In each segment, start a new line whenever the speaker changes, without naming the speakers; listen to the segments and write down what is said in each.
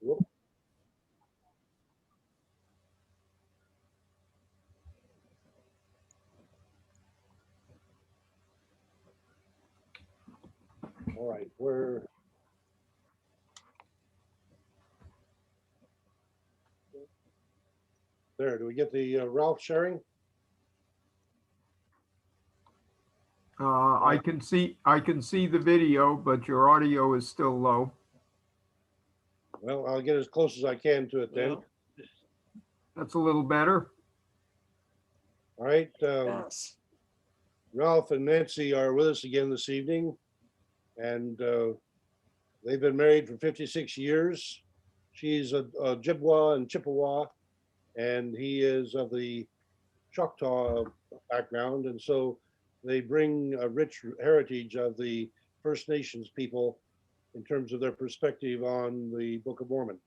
Whoop. All right, we're there. Do we get the Ralph sharing?
I can see the video, but your audio is still low.
Well, I'll get as close as I can to it then.
Well,
That's a little better.
All right,
yes.
Ralph and Nancy are with us again this evening, and they've been married for 56 years. She's a Ojibwa and Chippewa, and he is of the Choctaw background, and so they bring a rich heritage of the First Nations people in terms of their perspective on the Book of Mormon.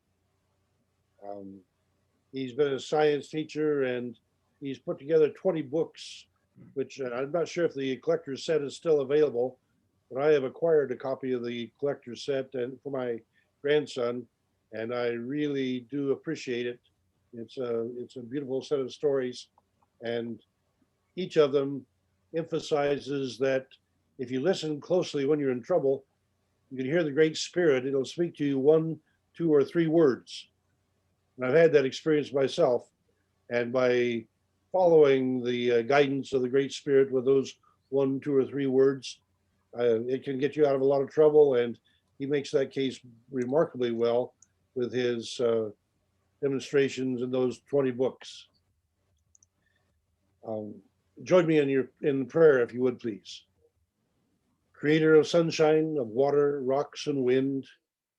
He's been a science teacher, and he's put together 20 books, which I'm not sure if the collector's set is still available, but I have acquired a copy of the collector's set and for my grandson, and I really do appreciate it. It's a beautiful set of stories, and each of them emphasizes that if you listen closely when you're in trouble, you can hear the Great Spirit. It'll speak to you 1, 2, or 3 words. And I've had that experience myself. And by following the guidance of the Great Spirit with those 1, 2, or 3 words, it can get you out of a lot of trouble. And he makes that case remarkably well with his demonstrations in those 20 books. Join me in prayer, if you would, please. Creator of sunshine, of water, rocks and wind,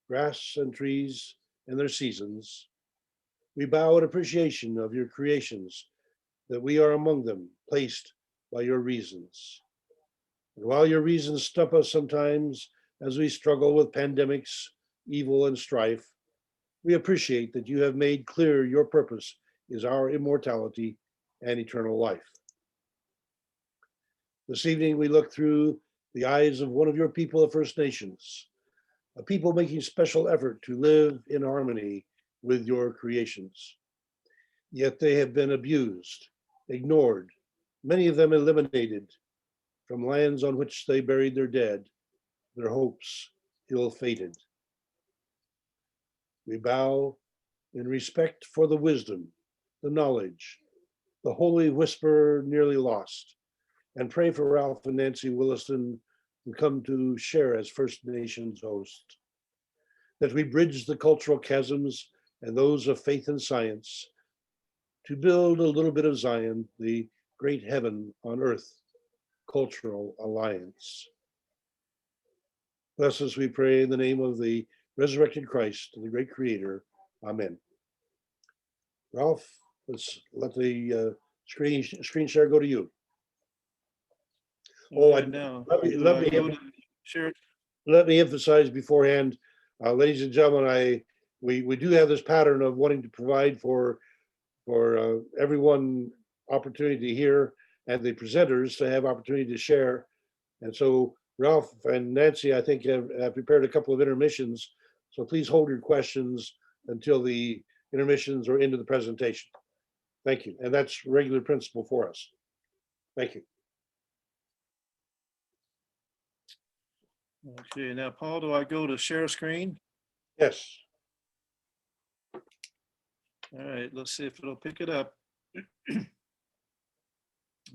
grass and trees and their seasons, we bow in appreciation of your creations, that we are among them, placed by your reasons. And while your reasons stump us sometimes as we struggle with pandemics, evil, and strife, we appreciate that you have made clear your purpose is our immortality and eternal life. This evening, we look through the eyes of one of your people of First Nations, a people making special effort to live in harmony with your creations. Yet they have been abused, ignored, many of them eliminated from lands on which they buried their dead, their hopes ill-fated. We bow in respect for the wisdom, the knowledge, the holy whisper nearly lost, and pray for Ralph and Nancy Williston, who come to share as First Nations host, that we bridge the cultural chasms and those of faith and science to build a little bit of Zion, the great heaven on earth cultural alliance. Bless us, we pray, in the name of the resurrected Christ, the great creator. Amen. Ralph, let's let the screen share go to you. Oh,
Right now. Sure.
Let me emphasize beforehand, ladies and gentlemen, we do have this pattern of wanting to provide for everyone opportunity to hear and the presenters to have opportunity to share. And so Ralph and Nancy, I think, have prepared a couple of intermissions. So please hold your questions until the intermissions or into the presentation. Thank you. And that's regular principle for us. Thank you.
Okay, now, Paul, do I go to share screen?
Yes.
All right, let's see if it'll pick it up.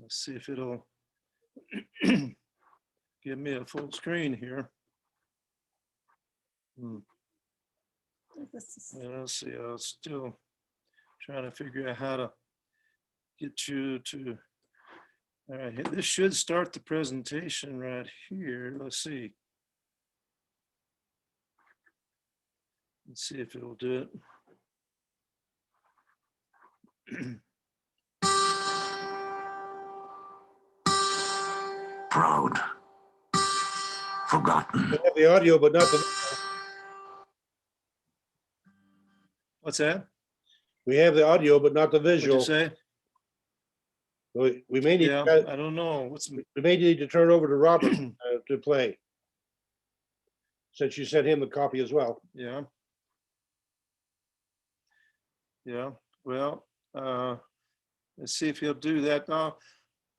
Let's see if it'll give me a full screen here. Yeah, let's see, I was still trying to figure out how to get you to, all right, this should start the presentation right here. Let's see. Let's see if it'll do it.
Proud. Forgotten.
We have the audio, but not the.
What's that?
We have the audio, but not the
What'd you
visual.
say?
We may need.
Yeah, I don't know.
We may need to turn over to Robert to play, since you sent him a copy as well.
Yeah. Yeah, well, let's see if he'll do that. Now,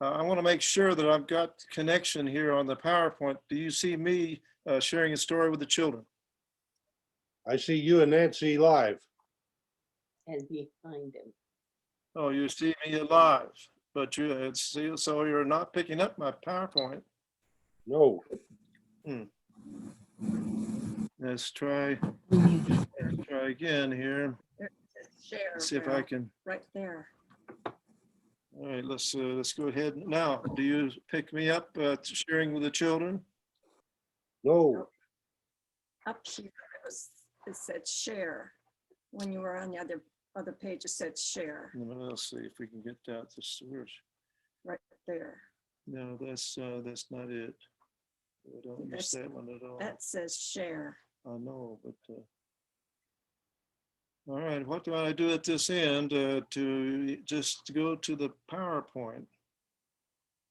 I want to make sure that I've got connection here on the PowerPoint. Do you see me sharing a story with the children?
I see you and Nancy live.
And behind him.
Oh, you see me alive, but so you're not picking up my PowerPoint.
No,
Let's try again here.
Share.
See if I can.
Right there.
All right, let's go ahead now. Do you pick me up sharing with the children?
no.
Up here, it said share. When you were on the other page, it said share
Let's see if we can get that to search.
right there.
No, that's not it. I don't use that one at all.
That says share.
I know, but all right, what do I do at this end to just go to the PowerPoint?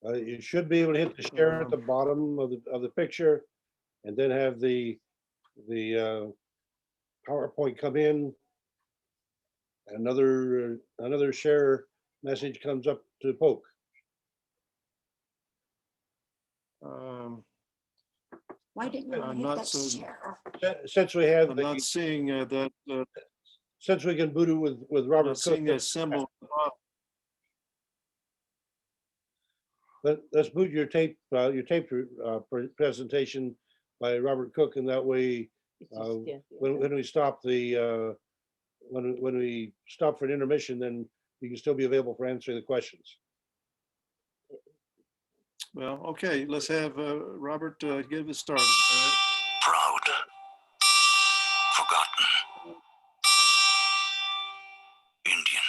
You should be able to hit the share at the bottom of the picture, and then have the PowerPoint come in. Another share message comes up to poke.
Why didn't you
I'm
hit
not
that
so-
share?
Since we have
I'm not seeing that.
since we can boot it with
I'm
Robert
not seeing
Cook,
that symbol.
let's boot your tape presentation by Robert Cook, and that way
It's just, yeah,
when we stop the when we stop for an intermission, then you can still be available for answering the questions.
Well, okay, let's have Robert give us started.
Proud, forgotten, Indian,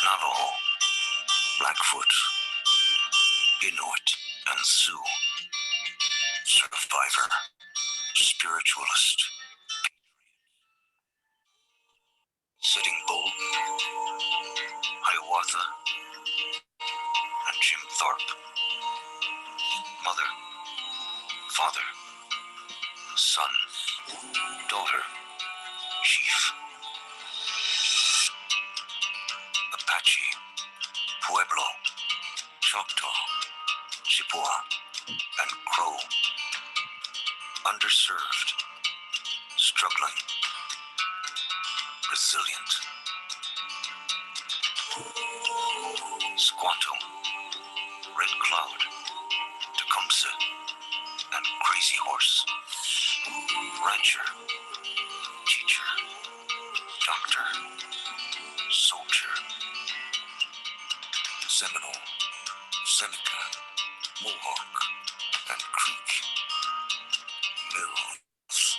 Navajo, Blackfoot, Inuit, and Sioux, survivor, spiritualist, Sitting Bull, Hiawatha, and Jim Thorpe. Mother, father, son, daughter, chief, Apache, Pueblo, Choctaw, Chippewa, and Crow. Underserved, struggling, resilient. Squanto, Red Cloud, Tecumseh, and Crazy Horse. Rancher, teacher, doctor, soldier. Seminole, Seneca, Mohawk, and Creek. Mills,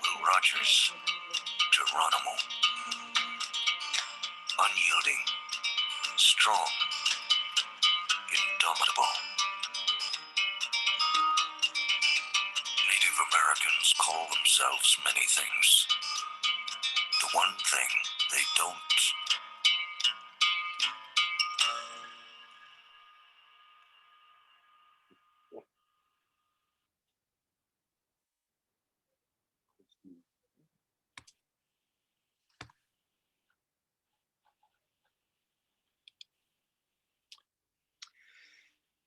Will Rogers, Geronimo. Unyielding, strong, indomitable. Native Americans call themselves many things. The one thing they don't.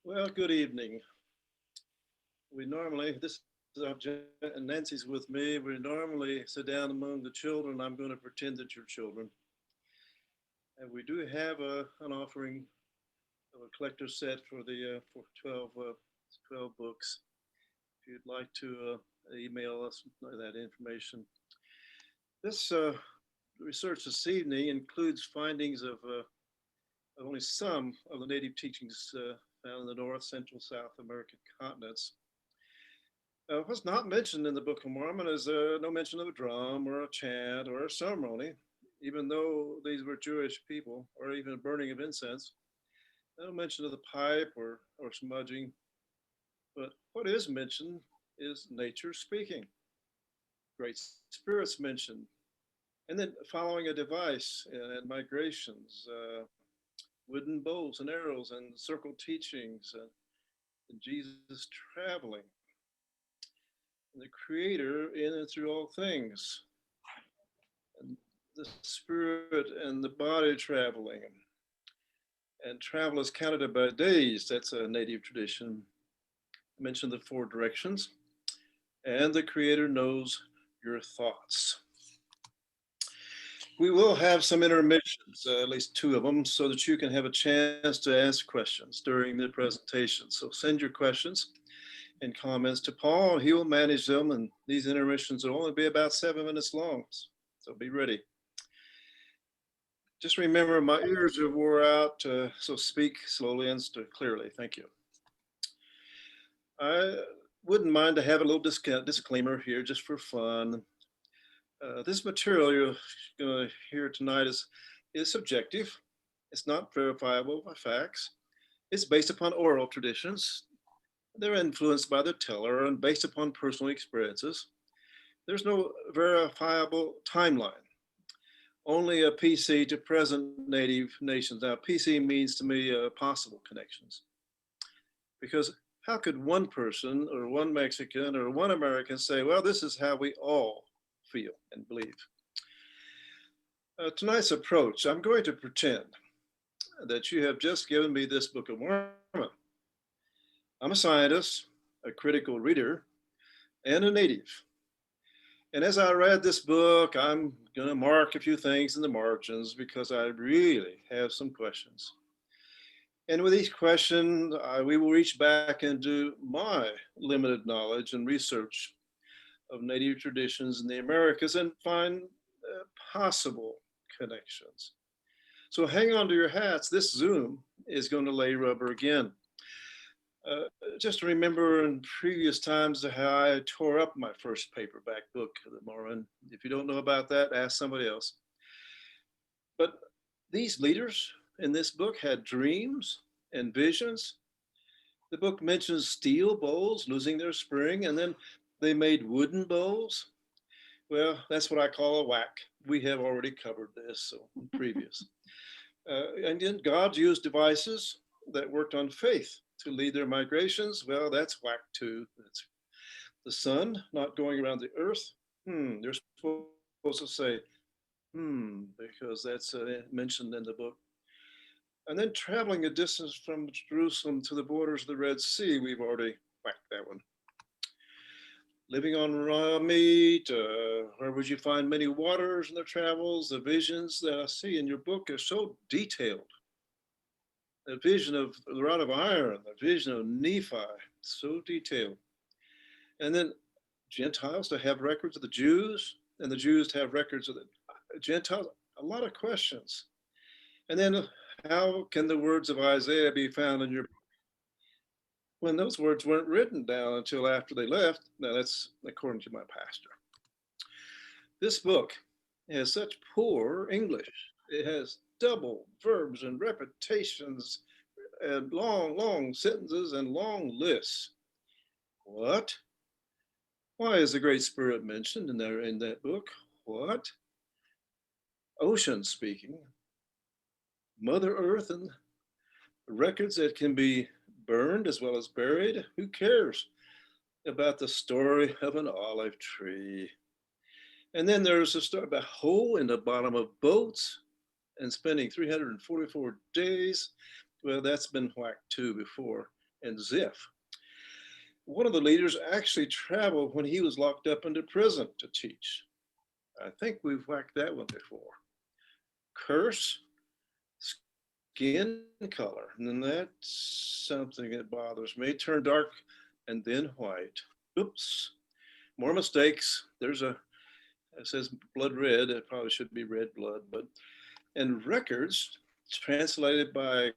Well, good evening. We normally, this is our, and Nancy's with me. We normally sit down among the children. I'm going to pretend that you're children. And we do have an offering of a collector set for the for 12 books. If you'd like to email us that information. This research this evening includes findings of only some of the native teachings found in the North, Central, South American continents. What's not mentioned in the Book of Mormon is no mention of a drum or a chant or a ceremony, even though these were Jewish people, or even a burning of incense. No mention of the pipe or smudging. But what is mentioned is nature speaking. Great spirits mentioned. And then following a device and migrations, wooden bows and arrows and circle teachings and Jesus traveling. the Creator in and through all things, and the spirit and the body traveling. And travel is counted by days. That's a native tradition. I mentioned the 4 directions. And the Creator knows your thoughts. We will have some intermissions, at least 2 of them, so that you can have a chance to ask questions during the presentation. So send your questions and comments to Paul. He will manage them, and these intermissions will only be about 7 minutes long. So be ready. Just remember, my ears are wore out, so speak slowly and clearly. Thank you. I wouldn't mind to have a little disclaimer here just for fun. This material you're going to hear tonight is subjective. It's not verifiable by facts. It's based upon oral traditions. They're influenced by the teller and based upon personal experiences. There's no verifiable timeline. Only a PC to present native nations. Now, PC means to me possible connections. Because how could one person or one Mexican or one American say, well, this is how we all feel and believe? Tonight's approach, I'm going to pretend that you have just given me this Book of Mormon. I'm a scientist, a critical reader, and a native. And as I read this book, I'm going to mark a few things in the margins because I really have some questions. And with each question, we will reach back into my limited knowledge and research of native traditions in the Americas and find possible connections. So hang on to your hats. This Zoom is going to lay rubber again. Just remember in previous times how I tore up my first paperback book, The Mormon. If you don't know about that, ask somebody else. But these leaders in this book had dreams and visions. The book mentions steel bowls losing their spring, and then they made wooden bowls. Well, that's what I call a whack. We have already covered this, so previous. And then God used devices that worked on faith to lead their migrations. Well, that's whack too. That's the sun not going around the earth. They're supposed to say, because that's mentioned in the book. And then traveling a distance from Jerusalem to the borders of the Red Sea, we've already whacked that one. Living on raw meat, where would you find many waters in their travels? The visions that I see in your book are so detailed. The vision of the rod of iron, the vision of Nephi, so detailed. And then Gentiles to have records of the Jews, and the Jews to have records of the Gentiles. A lot of questions. And then how can the words of Isaiah be found in your book when those words weren't written down until after they left? Now that's according to my pastor. This book has such poor English. It has double verbs and repetitions and long sentences and long lists. What? Why is the Great Spirit mentioned in that book? What? Ocean speaking. Mother Earth and records that can be burned as well as buried. Who cares about the story of an olive tree? And then there's a story about a hole in the bottom of boats and spending 344 days. Well, that's been whacked too before. And Ziph. One of the leaders actually traveled when he was locked up into prison to teach. I think we've whacked that one before. Curse, skin color, and then that's something that bothers me. Turn dark and then white. Oops, more mistakes. It says blood red. It probably should be red blood, but and records translated by a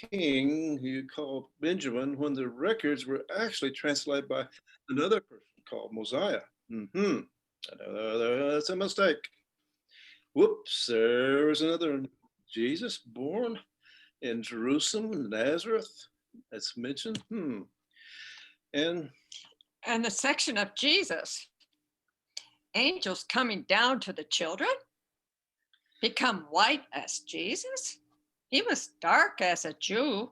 king who called Benjamin when the records were actually translated by another person called Mosiah. That's a mistake. Whoops, there was another Jesus born in Jerusalem, Nazareth. That's mentioned. And
the section of Jesus, angels coming down to the children, become white as Jesus. He was dark as a Jew.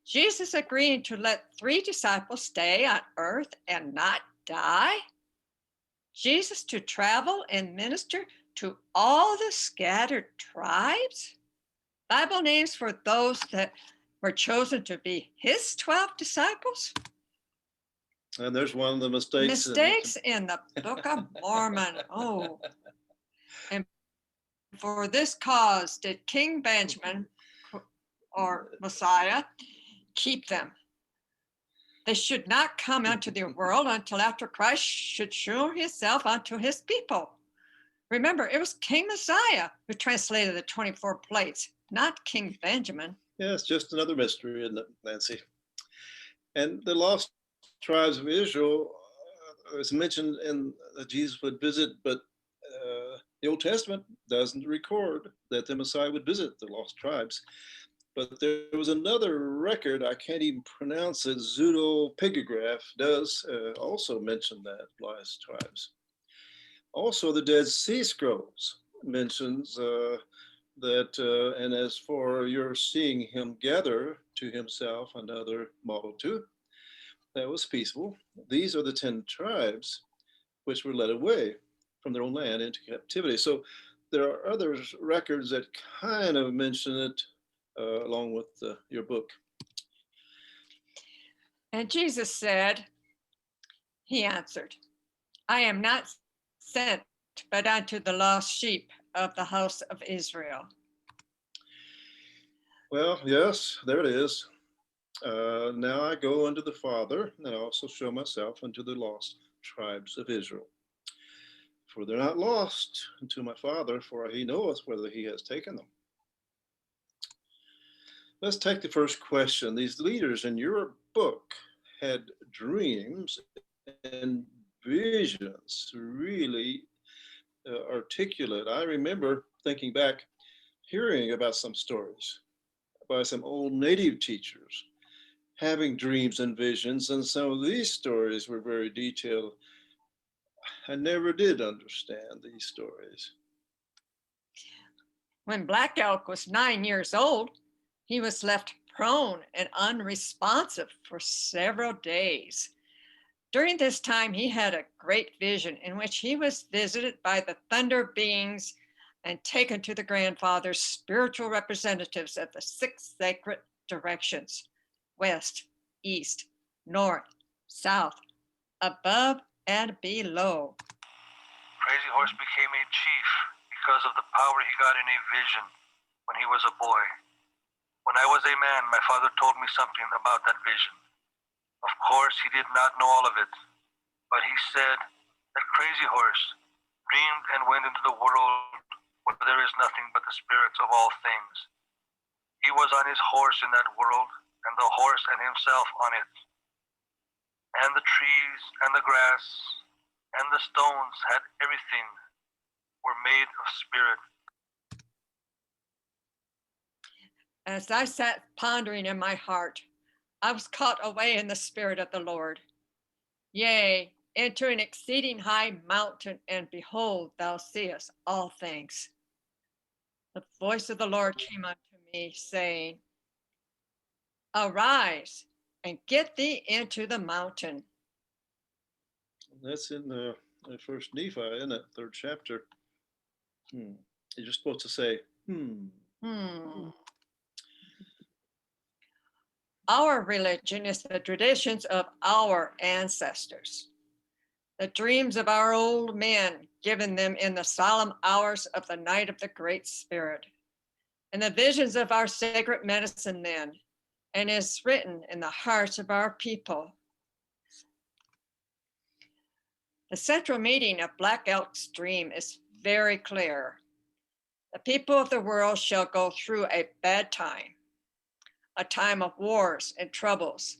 Jesus agreeing to let 3 disciples stay on earth and not die? Jesus to travel and minister to all the scattered tribes? Bible names for those that were chosen to be his 12 disciples?
And there's one of the mistakes.
Mistakes in the Book of Mormon. Oh. And for this cause did King Benjamin, or Messiah, keep them. They should not come into the world until after Christ should show himself unto his people. Remember, it was King Messiah who translated the 24 plates, not King Benjamin.
Yeah, it's just another mystery, isn't it, Nancy? And the lost tribes of Israel is mentioned in that Jesus would visit, but the Old Testament doesn't record that the Messiah would visit the lost tribes. But there was another record, I can't even pronounce it, pseudepigraph does also mention that, lost tribes. Also, the Dead Sea Scrolls mentions that, and as for your seeing him gather to himself another multitude, that was peaceful. These are the 10 tribes which were led away from their own land into captivity. So there are other records that kind of mention it along with your book.
And Jesus said, he answered, I am not sent but unto the lost sheep of the house of Israel.
Well, yes, there it is. Now I go unto the Father, and also show myself unto the lost tribes of Israel. For they're not lost unto my Father, for he knoweth whether he has taken them. Let's take the first question. These leaders in your book had dreams and visions, really articulate. I remember thinking back, hearing about some stories by some old native teachers having dreams and visions, and some of these stories were very detailed. I never did understand these stories.
When Black Elk was 9 years old, he was left prone and unresponsive for several days. During this time, he had a great vision in which he was visited by the thunder beings and taken to the grandfather's spiritual representatives at the 6 sacred directions: west, east, north, south, above, and below.
Crazy Horse became a chief because of the power he got in a vision when he was a boy. When I was a man, my father told me something about that vision. Of course, he did not know all of it, but he said that Crazy Horse dreamed and went into the world where there is nothing but the spirits of all things. He was on his horse in that world, and the horse and himself on it. And the trees and the grass and the stones had everything, were made of spirit.
As I sat pondering in my heart, I was caught away in the spirit of the Lord. Yea, into an exceeding high mountain, and behold, thou seest all things. The voice of the Lord came unto me, saying, Arise and get thee into the mountain.
That's in the first Nephi, isn't it? 3rd chapter. You're just supposed to say,
Our religion is the traditions of our ancestors, the dreams of our old men, given them in the solemn hours of the night of the Great Spirit, and the visions of our sacred medicine men, and is written in the hearts of our people. The central meaning of Black Elk's dream is very clear. The people of the world shall go through a bad time, a time of wars and troubles,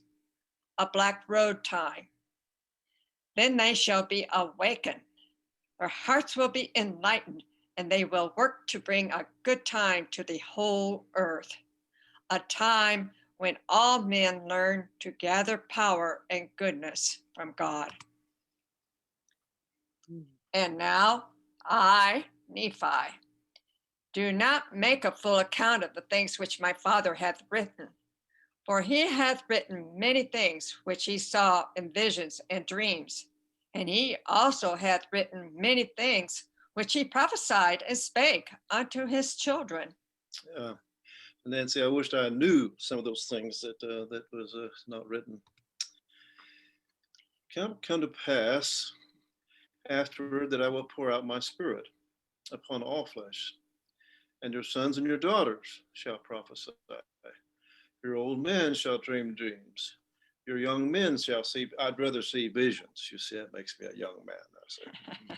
a black road time. Then they shall be awakened. Their hearts will be enlightened, and they will work to bring a good time to the whole earth, a time when all men learn to gather power and goodness from God. And now I, Nephi, do not make a full account of the things which my father hath written, for he hath written many things which he saw in visions and dreams. And he also hath written many things which he prophesied and spake unto his children.
Yeah. Nancy, I wished I knew some of those things that was not written. Come to pass afterward that I will pour out my spirit upon all flesh, and your sons and your daughters shall prophesy. Your old men shall dream dreams. Your young men shall see. I'd rather see visions. You see, it makes me a young man. I say.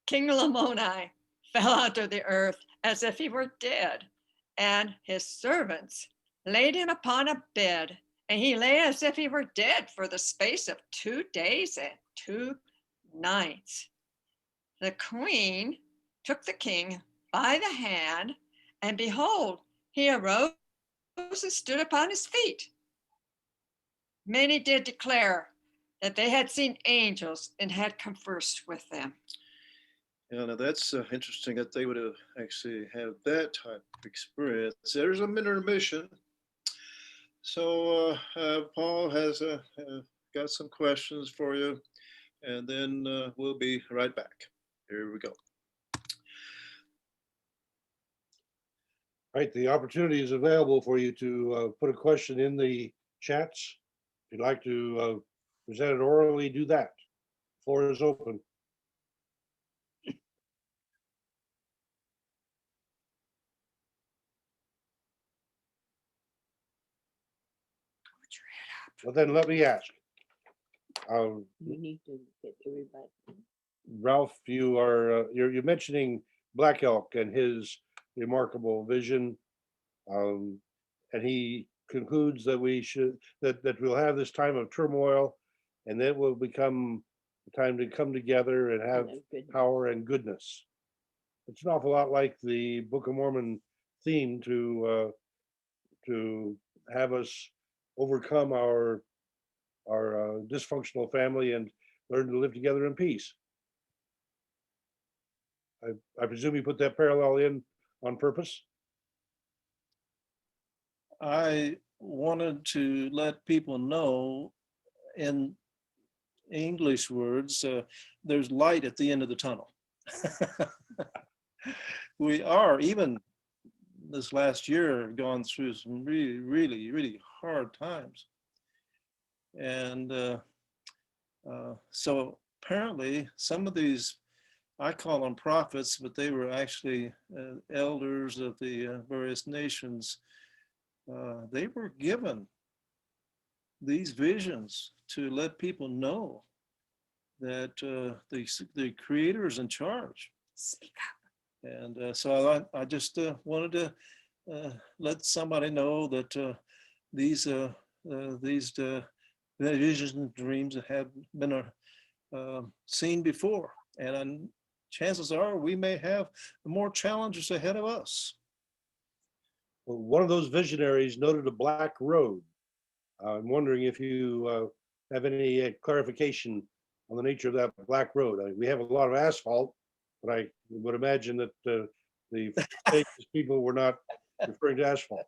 King Lamoni fell unto the earth as if he were dead, and his servants laid him upon a bed, and he lay as if he were dead for the space of 2 days and 2 nights. The queen took the king by the hand, and behold, he arose and stood upon his feet. Many did declare that they had seen angels and had conversed with them.
Yeah, now that's interesting that they would have actually had that type of experience. There's a intermission. So Paul has got some questions for you, and then we'll be right back. Here we go.
Right, the opportunity is available for you to put a question in the chats. If you'd like to present it orally, do that. Floor is open. Well, then let me ask.
You need to get everybody.
Ralph, you're mentioning Black Elk and his remarkable vision, and he concludes that that we'll have this time of turmoil, and then will become a time to come together and have power and goodness. It's an awful lot like the Book of Mormon theme to have us overcome our dysfunctional family and learn to live together in peace. I presume you put that parallel in on purpose?
I wanted to let people know, in English words, there's light at the end of the tunnel. We are, even this last year, gone through some really, really, really hard times. And so apparently some of these, I call them prophets, but they were actually elders of the various nations. They were given these visions to let people know that the Creator is in charge.
Speak up.
And so I just wanted to let somebody know that these visions and dreams have been seen before, and chances are we may have more challenges ahead of us.
Well, one of those visionaries noted a black road. I'm wondering if you have any clarification on the nature of that black road. We have a lot of asphalt, but I would imagine that the people were not referring to asphalt.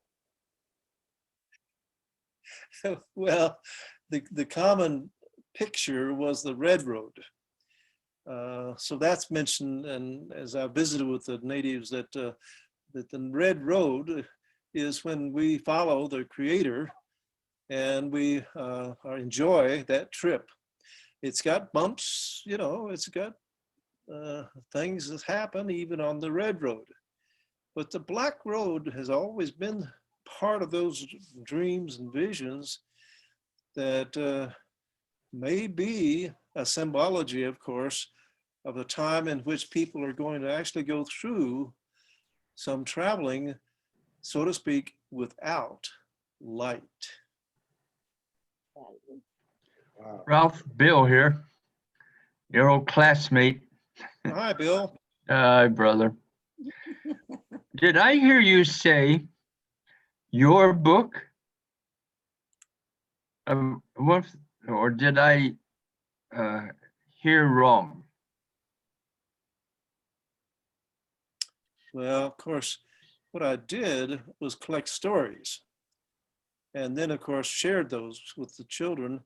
Well, the common picture was the red road. So that's mentioned, and as I visited with the natives, that the red road is when we follow the Creator and we enjoy that trip. It's got bumps, it's got things that happen even on the red road. But the black road has always been part of those dreams and visions that may be a symbology, of course, of the time in which people are going to actually go through some traveling, so to speak, without light.
Wow.
Ralph, Bill here, your old classmate.
Hi, Bill.
Hi, brother. Did I hear you say your book? Or did I hear wrong?
Well, of course, what I did was collect stories, and then, of course, shared those with the children.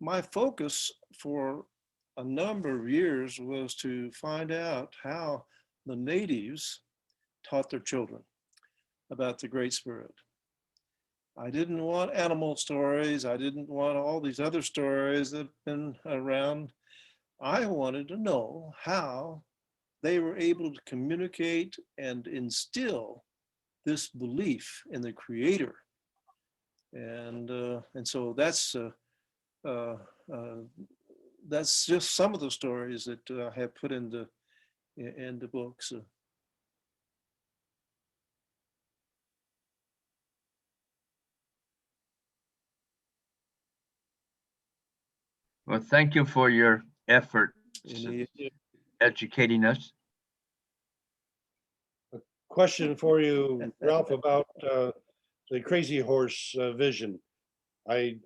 my focus for a number of years was to find out how the natives taught their children about the Great Spirit. I didn't want animal stories. I didn't want all these other stories that have been around. I wanted to know how they were able to communicate and instill this belief in the Creator. And so that's just some of the stories that I have put in the books.
Well, thank you for your effort
Any-
educating us.
Question for you, Ralph, about the crazy horse vision. I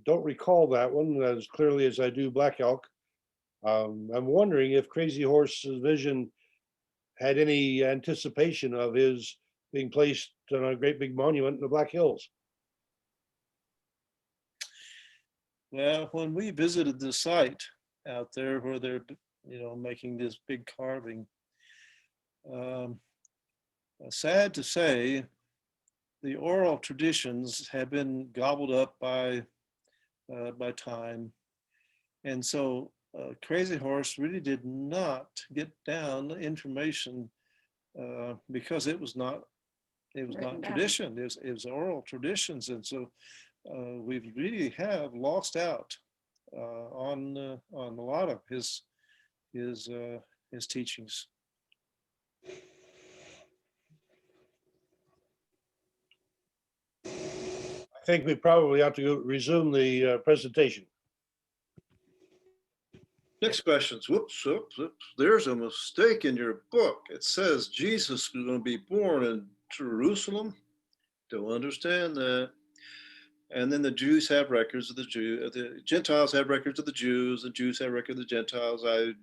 don't recall that one as clearly as I do Black Elk. I'm wondering if Crazy Horse's vision had any anticipation of his being placed on a great big monument in the Black Hills.
Well, when we visited the site out there where they're, making this big carving, sad to say, the oral traditions have been gobbled up by time, and so Crazy Horse really did not get down information because it was not
Written down.
tradition. It was oral traditions, and so we really have lost out on a lot of his teachings.
I think we probably ought to resume the presentation.
Next questions. Whoops. There's a mistake in your book. It says Jesus is going to be born in Jerusalem. Don't understand that. And then the Jews have records of the Gentiles have records of the Jews, the Jews have records of the Gentiles. I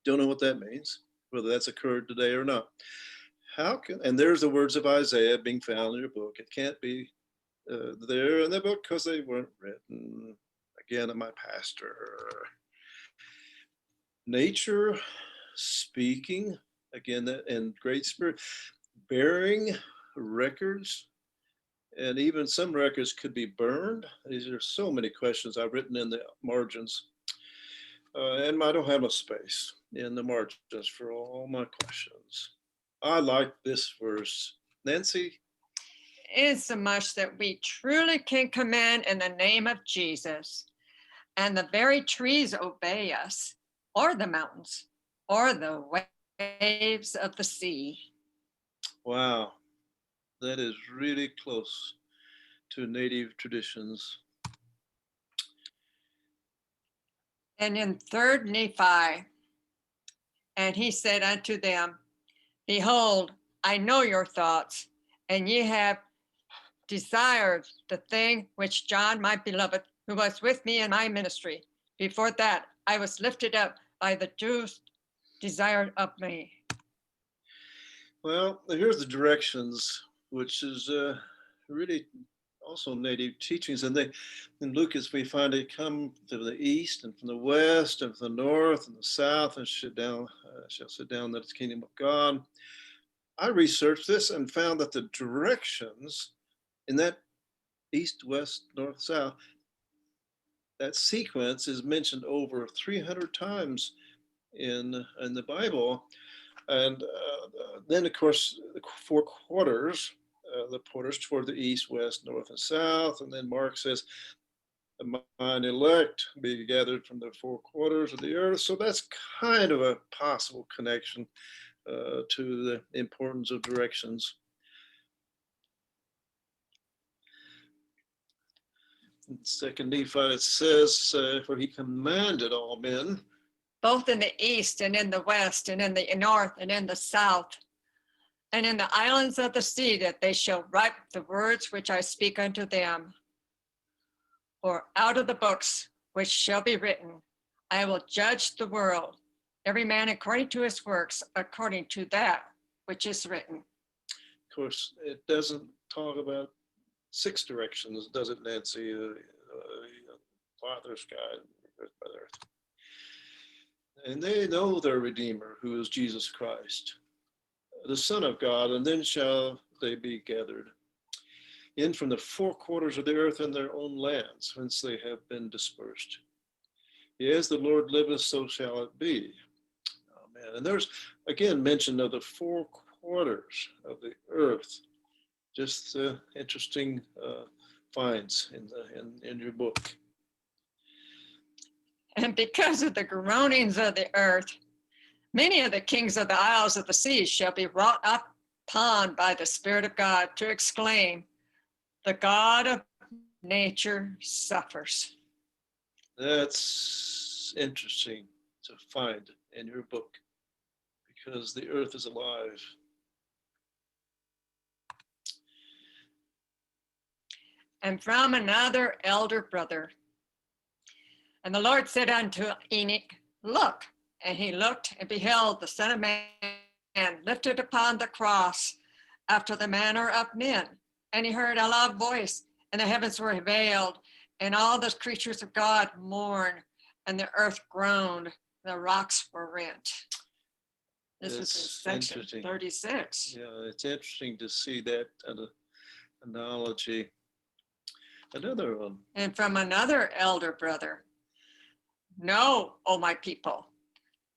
don't know what that means, whether that's occurred today or not. And there's the words of Isaiah being found in your book. It can't be there in the book because they weren't written. Again, my pastor. Nature speaking, again, and Great Spirit, bearing records, and even some records could be burned. These are so many questions I've written in the margins. And I don't have a space in the margins for all my questions. I like this verse. Nancy?
Is so much that we truly can command in the name of Jesus, and the very trees obey us, or the mountains, or the waves of the sea.
Wow, that is really close to native traditions.
And in 3rd Nephi, and he said unto them, Behold, I know your thoughts, and ye have desired the thing which John, my beloved, who was with me in my ministry, before that I was lifted up by the Jews, desired of me.
Well, here's the directions, which is really also native teachings. And in Lucas, we find it come to the east and from the west and from the north and the south, and shall sit down that it's kingdom of God. I researched this and found that the directions in that east, west, north, south, that sequence is mentioned over 300 times in the Bible. And then, of course, the 4 quarters, the quarters toward the east, west, north, and south. And then Mark says, mine elect be gathered from the 4 quarters of the earth. So that's kind of a possible connection to the importance of directions. In 2nd Nephi, it says, for he commanded all men,
both in the east and in the west and in the north and in the south and in the islands of the sea, that they shall write the words which I speak unto them. For out of the books which shall be written, I will judge the world, every man according to his works, according to that which is written.
Of course, it doesn't talk about 6 directions, does it, Nancy? Father, sky, by the earth. And they know their Redeemer, who is Jesus Christ, the Son of God, and then shall they be gathered in from the four quarters of the earth in their own lands, whence they have been dispersed. As the Lord liveth, so shall it be. Amen. And there's again mention of the four quarters of the earth. Just interesting finds in your book.
And because of the groanings of the earth, many of the kings of the isles of the sea shall be wrought upon by the Spirit of God to exclaim, the God of nature suffers.
That's interesting to find in your book, because the earth is alive.
And from another elder brother. And the Lord said unto Enoch, look. And he looked and beheld the Son of Man lifted upon the cross after the manner of men. And he heard a loud voice, and the heavens were veiled, and all the creatures of God mourned, and the earth groaned, and the rocks were rent. This is in section 36.
Yeah, it's interesting to see that analogy. Another one.
And from another elder brother, know, O my people,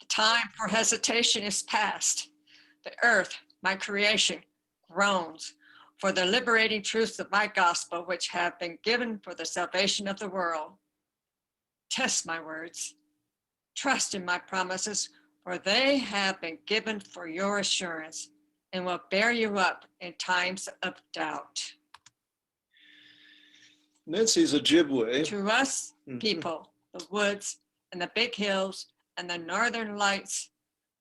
the time for hesitation is past. The earth, my creation, groans for the liberating truths of my gospel, which have been given for the salvation of the world. Test my words. Trust in my promises, for they have been given for your assurance and will bear you up in times of doubt.
Nancy's Ojibwe.
To us people, the woods and the big hills and the northern lights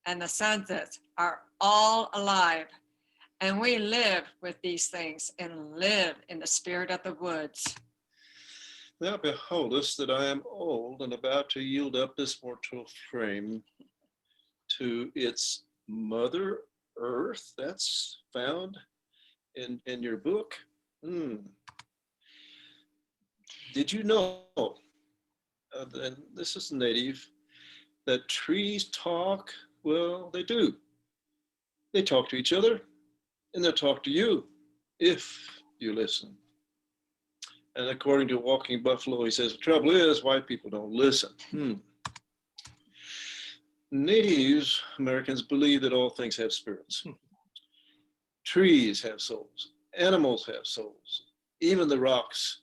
and the sunsets are all alive. And we live with these things and live in the spirit of the woods.
Thou beholdest that I am old and about to yield up this mortal frame to its mother earth. That's found in your book. Did you know, and this is native, that trees talk? Well, they do. They talk to each other, and they'll talk to you if you listen. And according to Walking Buffalo, he says, the trouble is white people don't listen. Natives, Americans, believe that all things have spirits. Trees have souls. Animals have souls. Even the rocks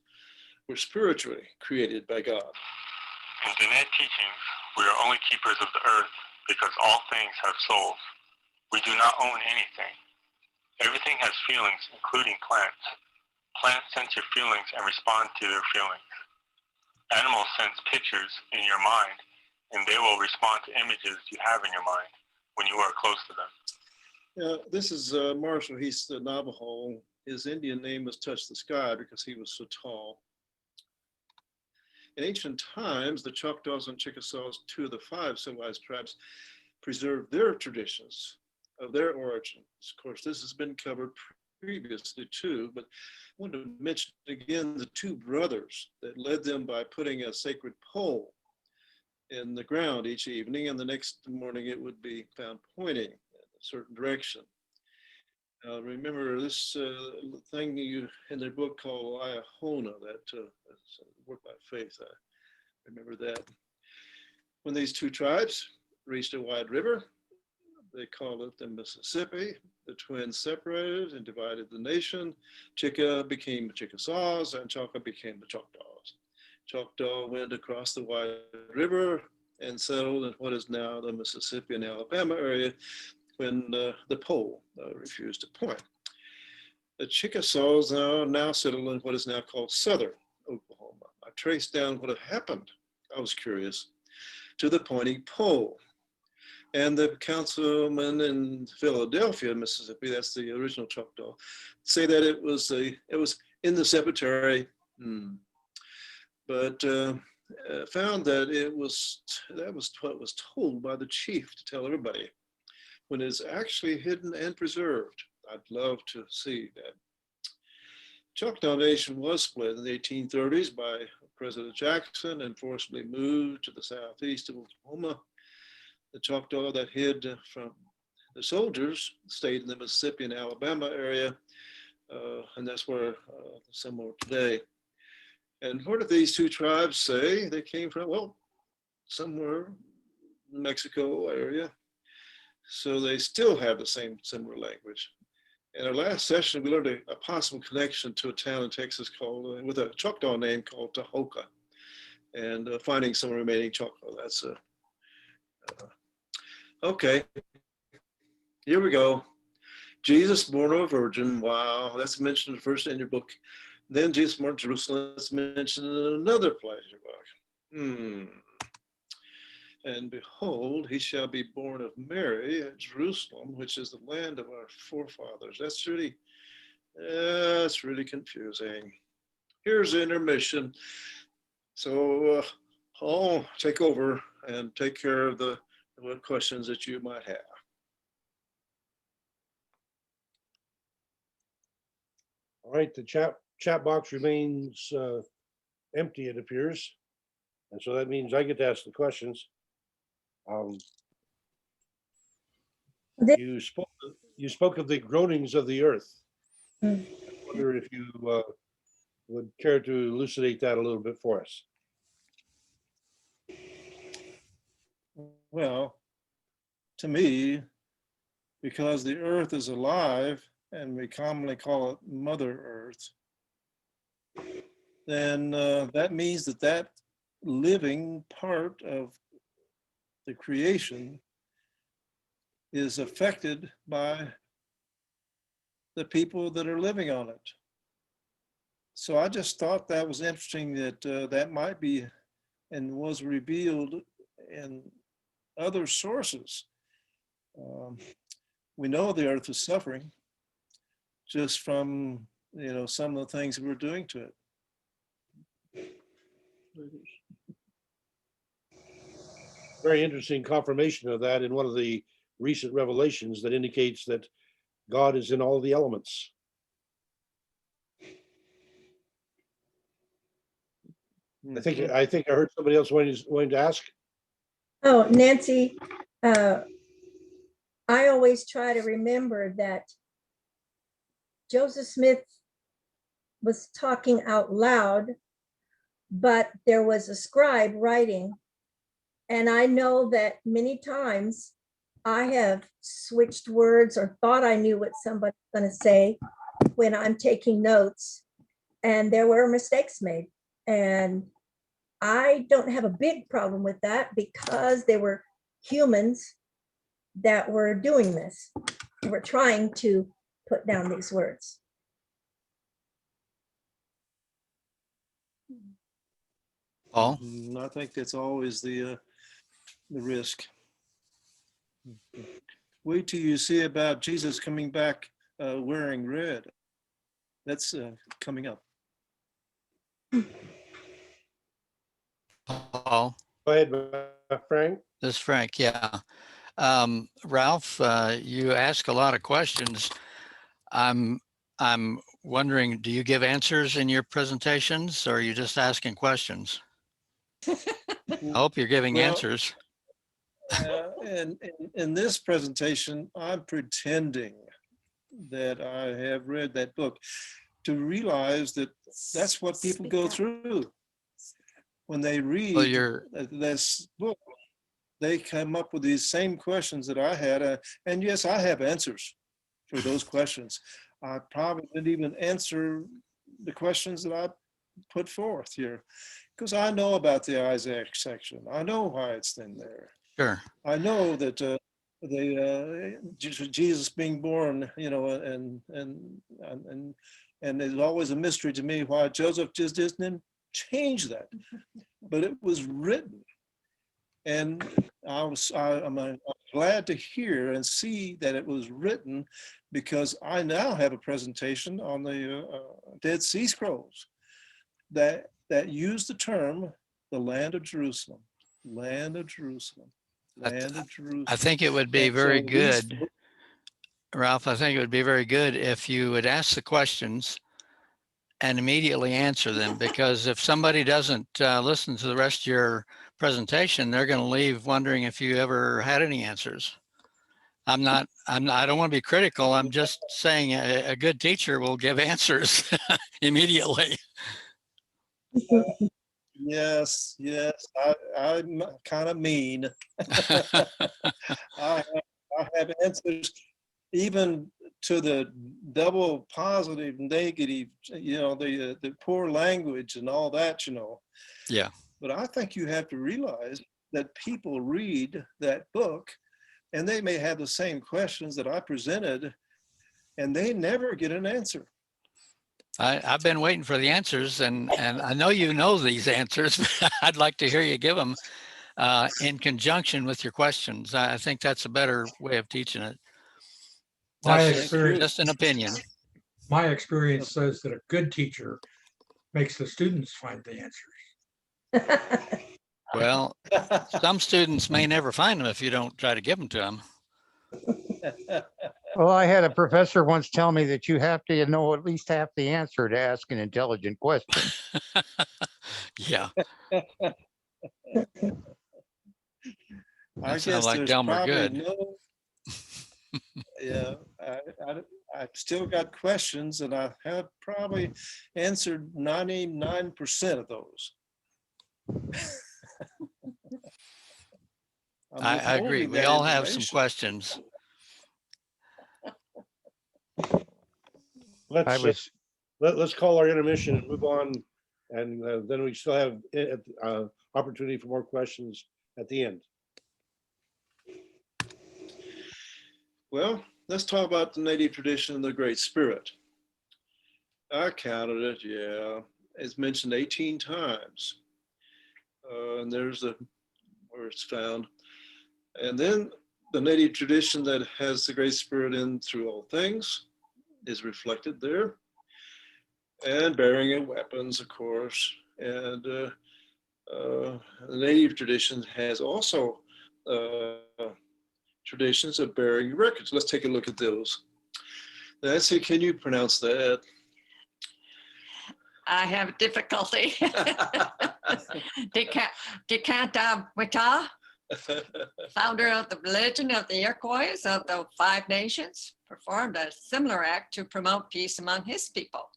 were spiritually created by God.
In Diné teachings, we are only keepers of the earth because all things have souls. We do not own anything. Everything has feelings, including plants. Plants sense your feelings and respond to their feelings. Animals sense pictures in your mind, and they will respond to images you have in your mind when you are close to them.
This is Marshall. He's the Navajo. His Indian name was Touch the Sky because he was so tall. In ancient times, the Choctaws and Chickasaws, two of the 5 civilized tribes, preserved their traditions of their origins. Of course, this has been covered previously too, but I want to mention again the 2 brothers that led them by putting a sacred pole in the ground each evening, and the next morning it would be found pointing in a certain direction. Remember this thing in their book called Iahona, that work by faith. I remember that. When these 2 tribes reached a wide river, they called it the Mississippi. The twins separated and divided the nation. Chicka became the Chickasaws, and Choctaw became the Choctaws. Choctaw went across the wide river and settled in what is now the Mississippi and Alabama area when the pole refused to point. The Chickasaws now settled in what is now called southern Oklahoma. I traced down what had happened. I was curious to the pointing pole. And the councilmen in Philadelphia, Mississippi, that's the original Choctaw, say that it was in the cemetery, but found that that was what was told by the chief to tell everybody, when it's actually hidden and preserved. I'd love to see that. Choctaw Nation was split in the 1830s by President Jackson and forcibly moved to the southeast of Oklahoma. The Choctaw that hid from the soldiers stayed in the Mississippi and Alabama area, and that's where some are today. And where did these two tribes say they came from? Well, somewhere in the Mexico area. So they still have the same similar language. In our last session, we learned a possible connection to a town in Texas called, with a Choctaw name called Tahoka, and finding some remaining Choctaw. That's okay. Here we go. Jesus born of a virgin. Wow, that's mentioned first in your book. Then Jesus born in Jerusalem. That's mentioned in another place in your book. And behold, he shall be born of Mary at Jerusalem, which is the land of our forefathers. That's really confusing. Here's the intermission. So I'll take over and take care of the questions that you might have.
All right, the chat box remains empty, it appears. And so that means I get to ask the questions. You spoke of the groanings of the earth. I wonder if you would care to elucidate that a little bit for us.
Well, to me, because the earth is alive and we commonly call it Mother Earth, then that means that living part of the creation is affected by the people that are living on it. So I just thought that was interesting that that might be and was revealed in other sources. We know the earth is suffering just from, some of the things we're doing to it.
Very interesting confirmation of that in one of the recent revelations that indicates that God is in all the elements. I think I heard somebody else wanting to ask.
Oh, Nancy, I always try to remember that Joseph Smith was talking out loud, but there was a scribe writing. And I know that many times I have switched words or thought I knew what somebody's going to say when I'm taking notes, and there were mistakes made. And I don't have a big problem with that because they were humans that were doing this. They were trying to put down these words.
Paul?
I think that's always the risk. Wait till you see about Jesus coming back wearing red. That's coming up.
Paul?
Go ahead, Frank.
This is Frank, yeah. Ralph, you ask a lot of questions. I'm wondering, do you give answers in your presentations or are you just asking questions? I hope you're giving answers.
And in this presentation, I'm pretending that I have read that book to realize that that's what people go through. When they read this book, they come up with these same questions that I had. And yes, I have answers for those questions. I probably didn't even answer the questions that I put forth here because I know about the Isaac section. I know why it's in there.
Sure.
I know that Jesus being born, and it's always a mystery to me why Joseph just didn't change that, but it was written, and I'm glad to hear and see that it was written because I now have a presentation on the Dead Sea Scrolls that use the term the land of Jerusalem, land of Jerusalem.
I think it would be very good, Ralph, I think it would be very good if you would ask the questions and immediately answer them, because if somebody doesn't listen to the rest of your presentation, they're going to leave wondering if you ever had any answers. I don't want to be critical. I'm just saying a good teacher will give answers immediately.
Yes, I'm kind of mean. I have answers even to the double positive, negative, the poor language and all that,
Yeah.
But I think you have to realize that people read that book and they may have the same questions that I presented and they never get an answer.
I've been waiting for the answers, and I know you know these answers. But I'd like to hear you give them in conjunction with your questions. I think that's a better way of teaching it.
My
That's
experience,
just an opinion.
my experience says that a good teacher makes the students find the answers.
Well, some students may never find them if you don't try to give them to them.
Well, I had a professor once tell me that you have to know at least half the answer to ask an intelligent question.
Yeah.
I
Sounds
guess
like
there's
Delmer
probably
Good.
no. Yeah, I've still got questions, and I have probably answered 99% of those.
I agree. We all have some questions.
Let's call our intermission and move on, and then we still have opportunity for more questions at the end.
Well, let's talk about the native tradition of the Great Spirit. I counted it, yeah. It's mentioned 18 times. And there's where it's found. And then the native tradition that has the Great Spirit in through all things is reflected there. And bearing of weapons, of course. And the native tradition has also traditions of bearing records. Let's take a look at those. Nancy, can you pronounce that?
I have difficulty. Decanta Wita, founder of the religion of the Iroquois of the Five Nations, performed a similar act to promote peace among his people.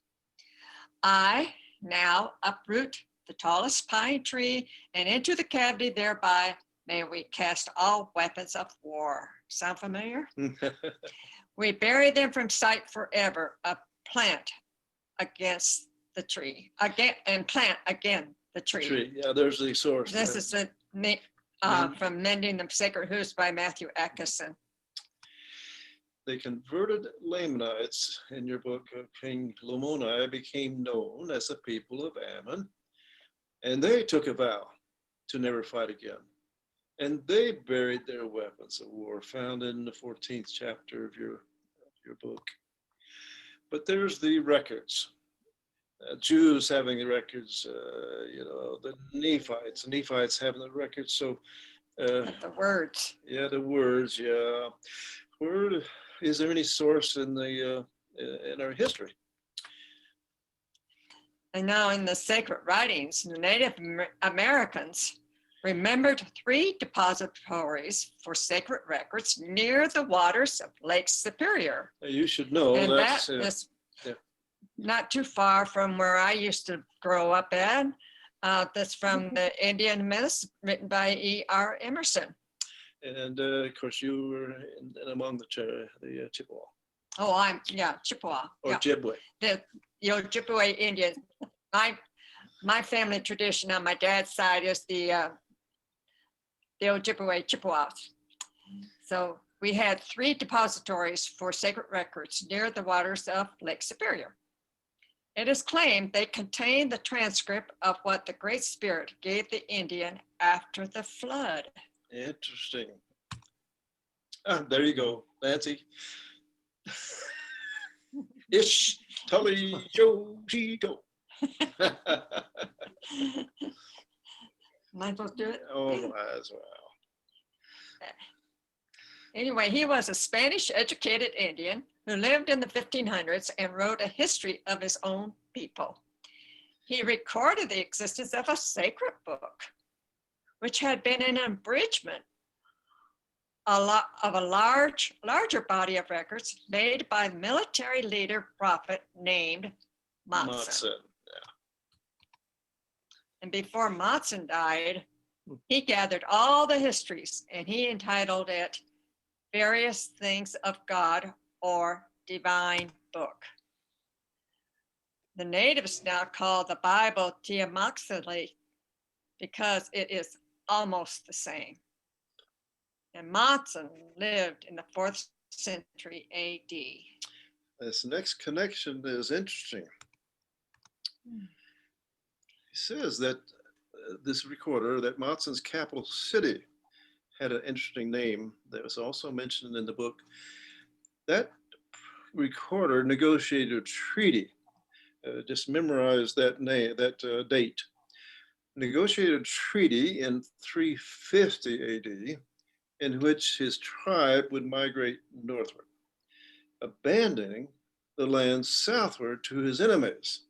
I now uproot the tallest pine tree and into the cavity thereby may we cast all weapons of war. Sound familiar? We bury them from sight forever, a plant against the tree, again, and plant again the tree.
Yeah, there's the source.
This is from Mending the Sacred Hoops by Matthew Atkinson.
The converted Lamanites in your book of King Lamoni became known as the people of Ammon, and they took a vow to never fight again. And they buried their weapons of war, found in the 14th chapter of your book. But there's the records. Jews having the records, the Nephites having the records. So
the words.
Yeah, the words. Yeah. Is there any source in our history?
And now in the sacred writings, the Native Americans remembered 3 depositories for sacred records near the waters of Lake Superior.
You should know.
And that is not too far from where I used to grow up at. That's from the Indian Myths written by E.R. Emerson.
And of course, you were in among the Chippewa.
Oh, Chippewa.
Or Ojibwe.
The Ojibwe Indians. My family tradition on my dad's side is the Ojibwe Chippewas. So we had 3 depositories for sacred records near the waters of Lake Superior. It is claimed they contain the transcript of what the Great Spirit gave the Indian after the flood.
Interesting. There you go, Nancy. Ish, Tully, Joe, Chico.
Might as well do it.
Oh, as well.
Anyway, he was a Spanish educated Indian who lived in the 1500s and wrote a history of his own people. He recorded the existence of a sacred book, which had been an abridgment of a larger body of records made by the military leader prophet named Matson. And before Matson died, he gathered all the histories and he entitled it Various Things of God or Divine Book. The natives now call the Bible Tiamaxili because it is almost the same. And Matson lived in the 4th century AD.
This next connection is interesting. He says that this recorder, that Matson's capital city had an interesting name that was also mentioned in the book. That recorder negotiated a treaty. Just memorize that name, that date. Negotiated a treaty in 350 AD in which his tribe would migrate northward, abandoning the land southward to his enemies.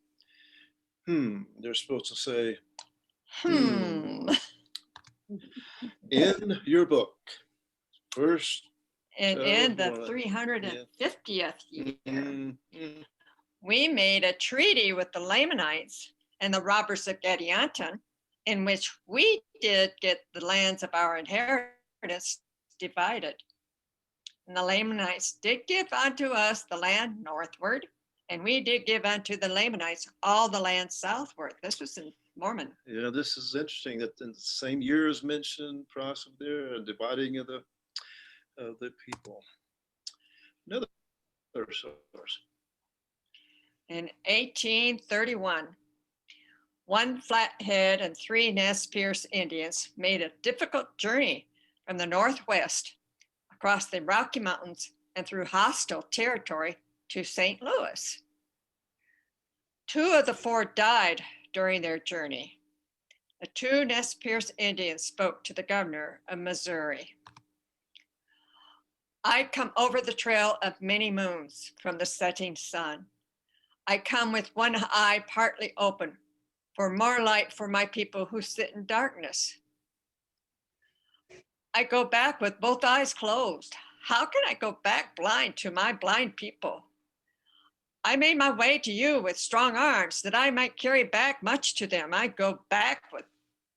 They're supposed to say, in your book, first.
And in the 350th year, we made a treaty with the Lamanites and the robbers of Gadianton, in which we did get the lands of our inheritance divided. And the Lamanites did give unto us the land northward, and we did give unto the Lamanites all the land southward. This was in Mormon.
Yeah, this is interesting that in the same year is mentioned, process there, and dividing of the people. Another source.
In 1831, one Flathead and 3 Nez Perce Indians made a difficult journey from the northwest across the Rocky Mountains and through hostile territory to St. Louis. 2 of the 4 died during their journey. The 2 Nez Perce Indians spoke to the governor of Missouri. I come over the trail of many moons from the setting sun. I come with one eye partly open for more light for my people who sit in darkness. I go back with both eyes closed. How can I go back blind to my blind people? I made my way to you with strong arms that I might carry back much to them. I go back with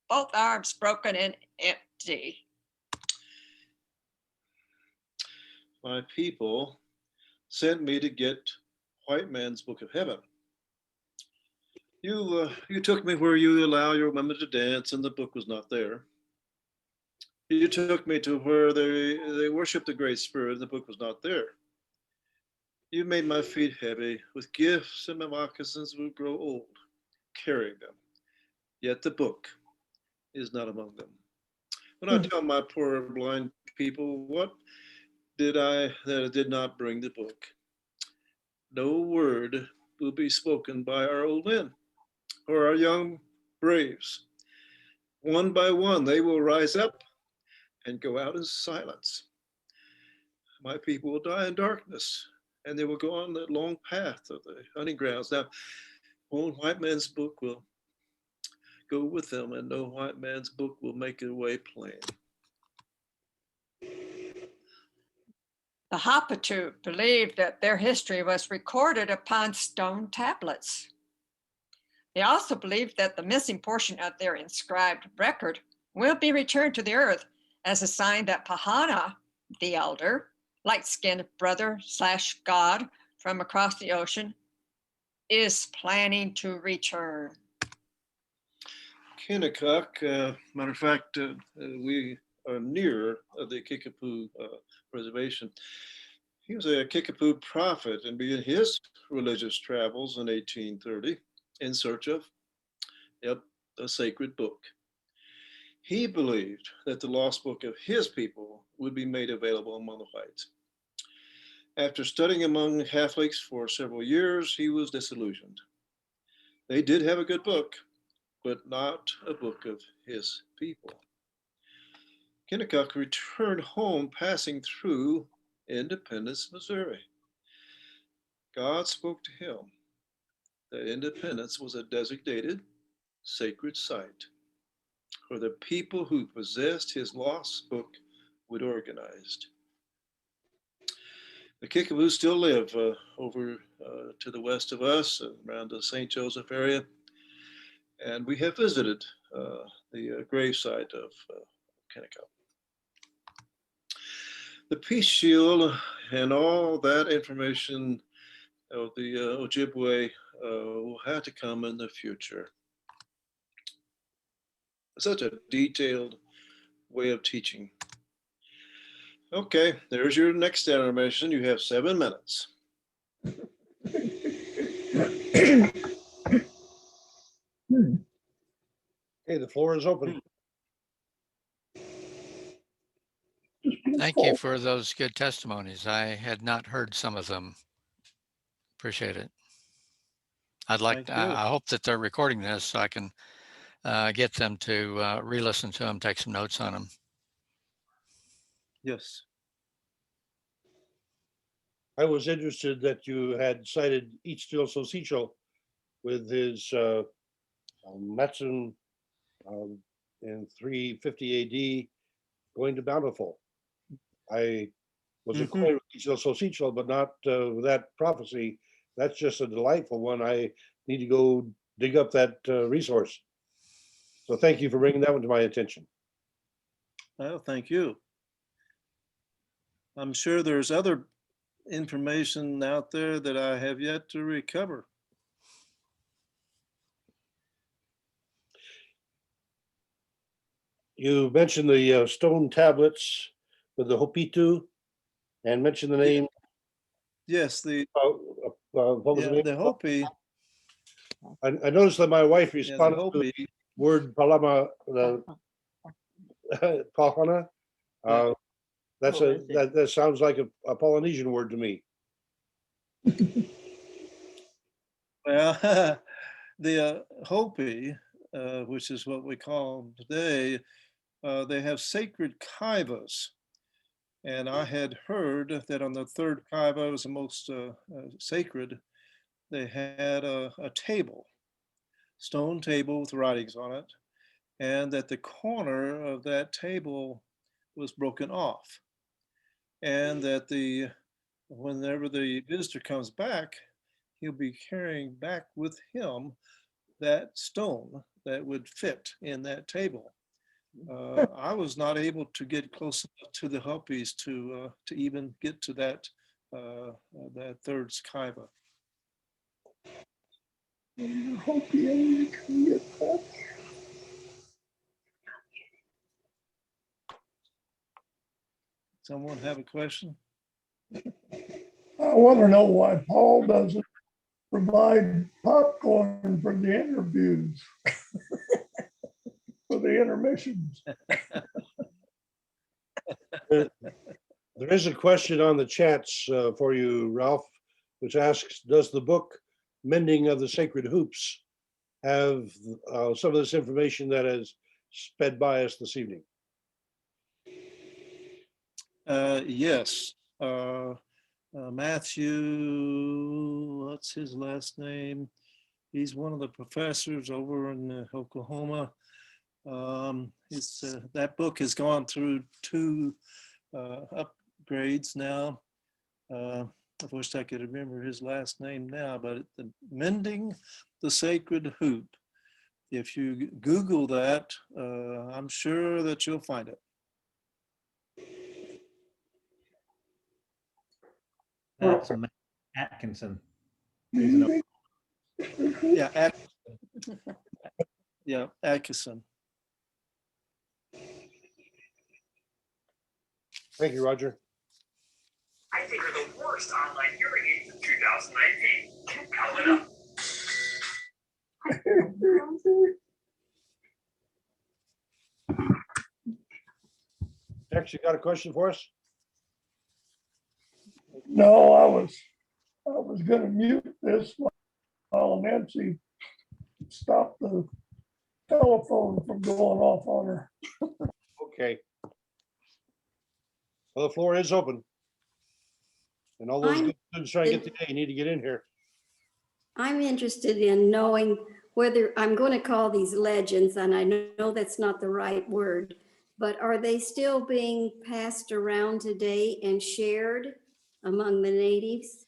both arms broken and empty.
My people sent me to get white man's Book of Heaven. You took me where you allow your women to dance, and the book was not there. You took me to where they worship the Great Spirit, and the book was not there. You made my feet heavy with gifts, and my moccasins would grow old, carrying them. Yet the book is not among them. When I tell my poor blind people, what did I that I did not bring the book? No word will be spoken by our old men or our young braves. One by one, they will rise up and go out in silence. My people will die in darkness, and they will go on that long path of the hunting grounds. Now, one white man's book will go with them, and no white man's book will make their way plain.
The Hapatu believed that their history was recorded upon stone tablets. They also believed that the missing portion of their inscribed record will be returned to the earth as a sign that Pahana, the elder, light-skinned brother/God from across the ocean, is planning to return.
Kennecott, matter of fact, we are near the Kickapoo Reservation. He was a Kickapoo prophet and began his religious travels in 1830 in search of a sacred book. He believed that the lost book of his people would be made available among the whites. After studying among Catholics for several years, he was disillusioned. They did have a good book, but not a book of his people. Kennicott returned home passing through Independence, Missouri. God spoke to him that Independence was a designated sacred site where the people who possessed his lost book would organize. The Kickaboos still live over to the west of us, around the St. Joseph area, and we have visited the gravesite of Kennicott. The Peace Shield and all that information of the Ojibwe will have to come in the future. Such a detailed way of teaching. Okay, there's your next animation. You have 7 minutes.
Okay, the floor is open.
Thank you for those good testimonies. I had not heard some of them. Appreciate it. I'd like,
Thank you.
I hope that they're recording this so I can get them to re-listen to them, take some notes on them.
Yes.
I was interested that you had cited Eatstil Sosichel with his Matson in 350 AD going to Bountiful. I was acquainted with Eatstil Sosichel, but not with that prophecy. That's just a delightful one. I need to go dig up that resource. So thank you for bringing that one to my attention.
Well, thank you. I'm sure there's other information out there that I have yet to recover.
You mentioned the stone tablets with the Hopitu and mentioned the name.
Yes, the
what was the name?
the Hopi.
I noticed that my wife responded to
Hopi.
the word Palama, Palhana. That's that sounds like a Polynesian word to me.
Well, the Hopi, which is what we call them today, they have sacred kivas. And I had heard that on the third kiva, was the most sacred, they had a table, stone table with writings on it, and that the corner of that table was broken off. And that whenever the visitor comes back, he'll be carrying back with him that stone that would fit in that table. I was not able to get close enough to the Hopis to even get to that third skiva. Someone have a question?
I want to know why Paul doesn't provide popcorn for the interviews, for the intermissions.
There is a question on the chats for you, Ralph, which asks, does the book Mending of the Sacred Hoops have some of this information that has sped by us this evening?
Yes. Matthew, what's his last name? He's one of the professors over in Oklahoma. That book has gone through 2 upgrades now. I wish I could remember his last name now, but the Mending the Sacred Hoop. If you Google that, I'm sure that you'll find it.
That's Atkinson.
Yeah, Atkinson.
Thank you, Roger.
I think are the worst online hearing aids of 2019. Coming up.
Tex, you got a question for us?
No, I was going to mute this while Nancy stopped the telephone from going off on her.
Okay. Well, the floor is open. And all those
I'm
good students trying to get the A need to get in here.
I'm interested in knowing whether, I'm going to call these legends, and I know that's not the right word, but are they still being passed around today and shared among the natives?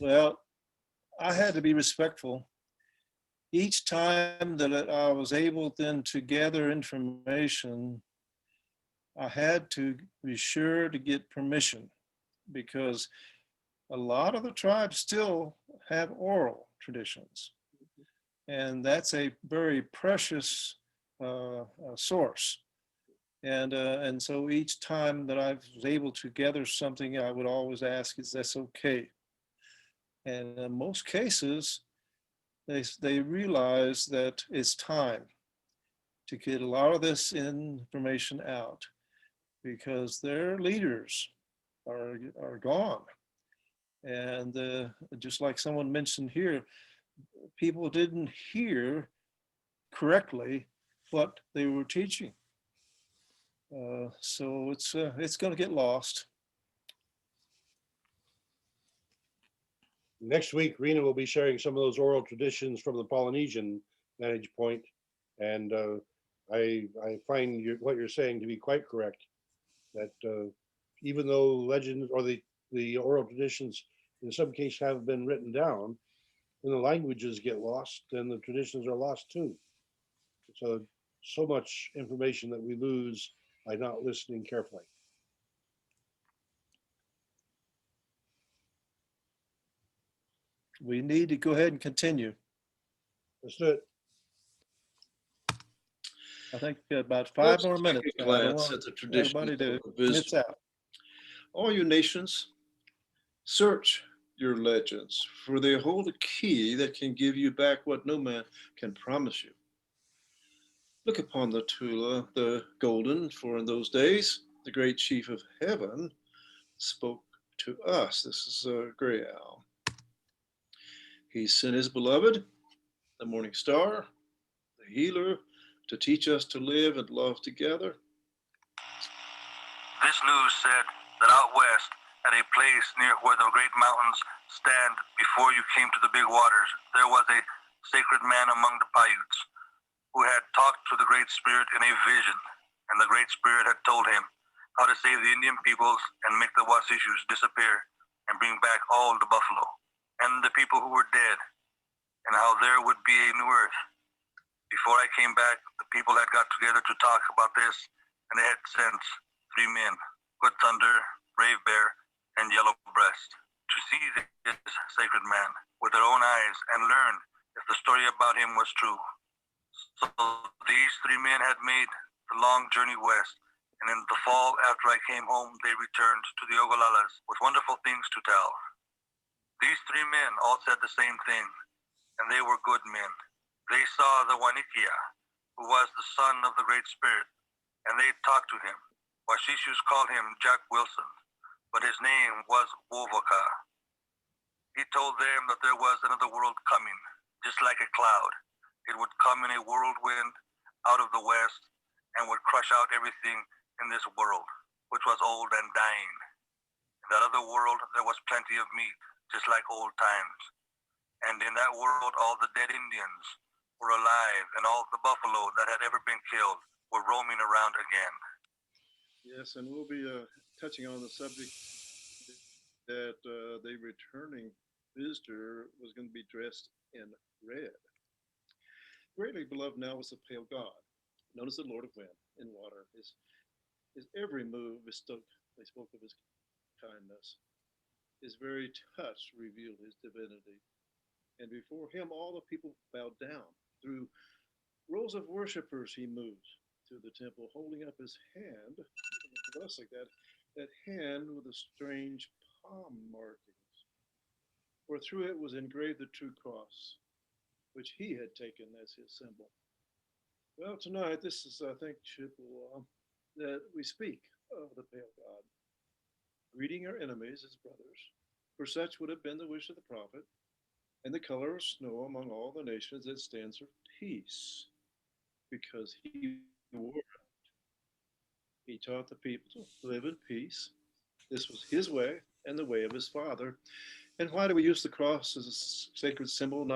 Well, I had to be respectful. Each time that I was able then to gather information, I had to be sure to get permission, because a lot of the tribes still have oral traditions. And that's a very precious source. And so each time that I was able to gather something, I would always ask, is this okay? And in most cases, they realize that it's time to get a lot of this information out, because their leaders are gone. And just like someone mentioned here, people didn't hear correctly what they were teaching. So it's going to get lost.
Next week, Rena will be sharing some of those oral traditions from the Polynesian vantage point. And I find what you're saying to be quite correct, that even though legends or the oral traditions in some cases have been written down, when the languages get lost, then the traditions are lost too. So much information that we lose by not listening carefully.
We need to go ahead and continue.
Let's do it.
I think about 5 more minutes.
Take a
I don't
glance
want
at the traditions
everybody
of
to
the
miss
wisdom.
out.
All you nations, search your legends, for they hold a key that can give you back what no man can promise you. Look upon the Tula, the golden, for in those days the great chief of heaven spoke to us. This is Gray Owl. He sent his beloved, the morning star, the healer, to teach us to live and love together.
This news said that out west, at a place near where the great mountains stand before you came to the big waters, there was a sacred man among the Paiutes who had talked to the Great Spirit in a vision, and the Great Spirit had told him how to save the Indian peoples and make the Wasishus disappear and bring back all the buffalo and the people who were dead, and how there would be a new earth. Before I came back, the people had got together to talk about this, and they had sent 3 men, Good Thunder, Brave Bear, and Yellow Breast, to see this sacred man with their own eyes and learn if the story about him was true. So these 3 men had made the long journey west, and in the fall after I came home, they returned to the Ogalalas with wonderful things to tell. These 3 men all said the same thing, and they were good men. They saw the Wanikia, who was the son of the Great Spirit, and they talked to him. Washishus called him Jack Wilson, but his name was Wovoka. He told them that there was another world coming, just like a cloud. It would come in a whirlwind out of the west and would crush out everything in this world, which was old and dying. In that other world, there was plenty of meat, just like old times. And in that world, all the dead Indians were alive, and all the buffalo that had ever been killed were roaming around again.
Yes, and we'll be touching on the subject that the returning visitor was going to be dressed in red. Greatly beloved now was the pale God, known as the Lord of Wind and Water. His every move they spoke of his kindness. His very touch revealed his divinity. And before him, all the people bowed down. Through rows of worshipers, he moved through the temple, holding up his hand, blessing that hand with the strange palm markings. For through it was engraved the true cross, which he had taken as his symbol. Well, tonight, this is, I think, that we speak of the pale God, greeting our enemies as brothers, for such would have been the wish of the prophet, and the color of snow among all the nations that stands for peace, because he wore He taught the people to live in peace. This was his way and the way of his father. And why do we use the cross as a sacred symbol?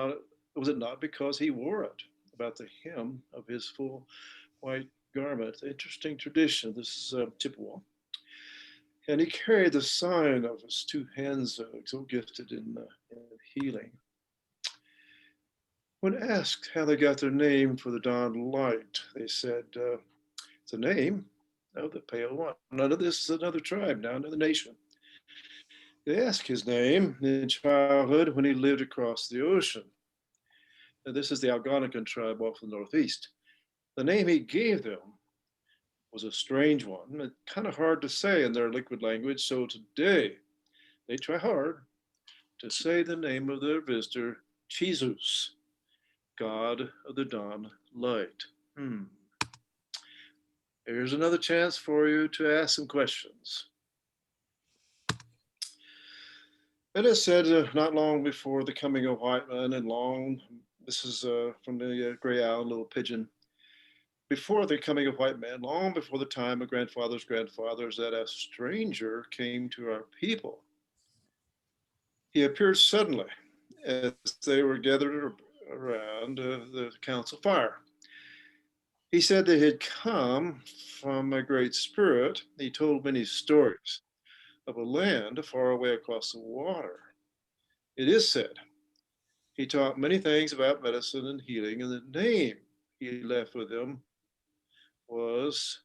Was it not because he wore it about the hem of his full white garment? Interesting tradition. This is Chippewa. And he carried the sign of his two hands, so gifted in healing. When asked how they got their name for the dawn light, they said, it's a name of the pale one. None of this is another tribe, now another nation. They asked his name in childhood when he lived across the ocean. Now, this is the Algonquin tribe off the northeast. The name he gave them was a strange one, kind of hard to say in their liquid language. So today, they try hard to say the name of their visitor, Jesus, God of the dawn light. Here's another chance for you to ask some questions. It is said not long before the coming of white men, and this is from the gray owl, little pigeon, before the coming of white men, long before the time of grandfathers' grandfathers, that a stranger came to our people. He appeared suddenly as they were gathered around the council fire. He said they had come from a great spirit. He told many stories of a land far away across the water. It is said he taught many things about medicine and healing, and the name he left with them was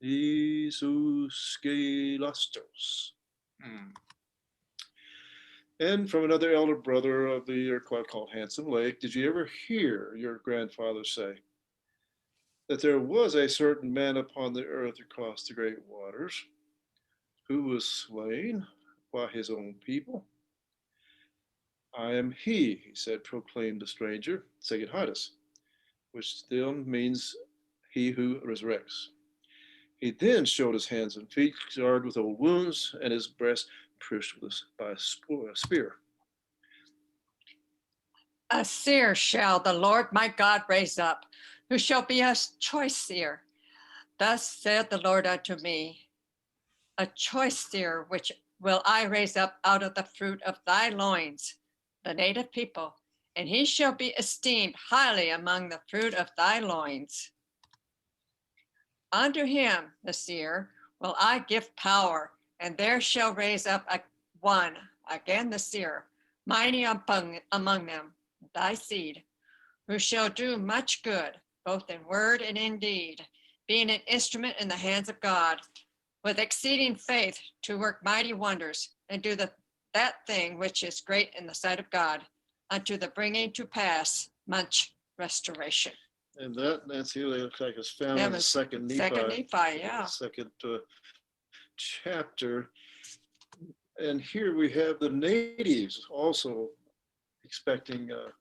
Jesus Gelastos. And from another elder brother of the Iroquois called Handsome Lake, did you ever hear your grandfather say that there was a certain man upon the earth across the great waters who was slain by his own people? I am he said, proclaimed the stranger, Segedhitis, which then means he who resurrects. He then showed his hands and feet scarred with old wounds, and his breast pierced by a spear.
A seer shall the Lord my God raise up, who shall be a choice seer. Thus said the Lord unto me, a choice seer which will I raise up out of the fruit of thy loins, the native people, and he shall be esteemed highly among the fruit of thy loins. Unto him, the seer, will I give power, and there shall raise up one, again the seer, mighty among them, thy seed, who shall do much good, both in word and in deed, being an instrument in the hands of God, with exceeding faith to work mighty wonders, and do that thing which is great in the sight of God, unto the bringing to pass much restoration.
And that, Nancy, looks like it's found in the second Nephi.
Second Nephi, yeah.
Second chapter. And here we have the natives also expecting a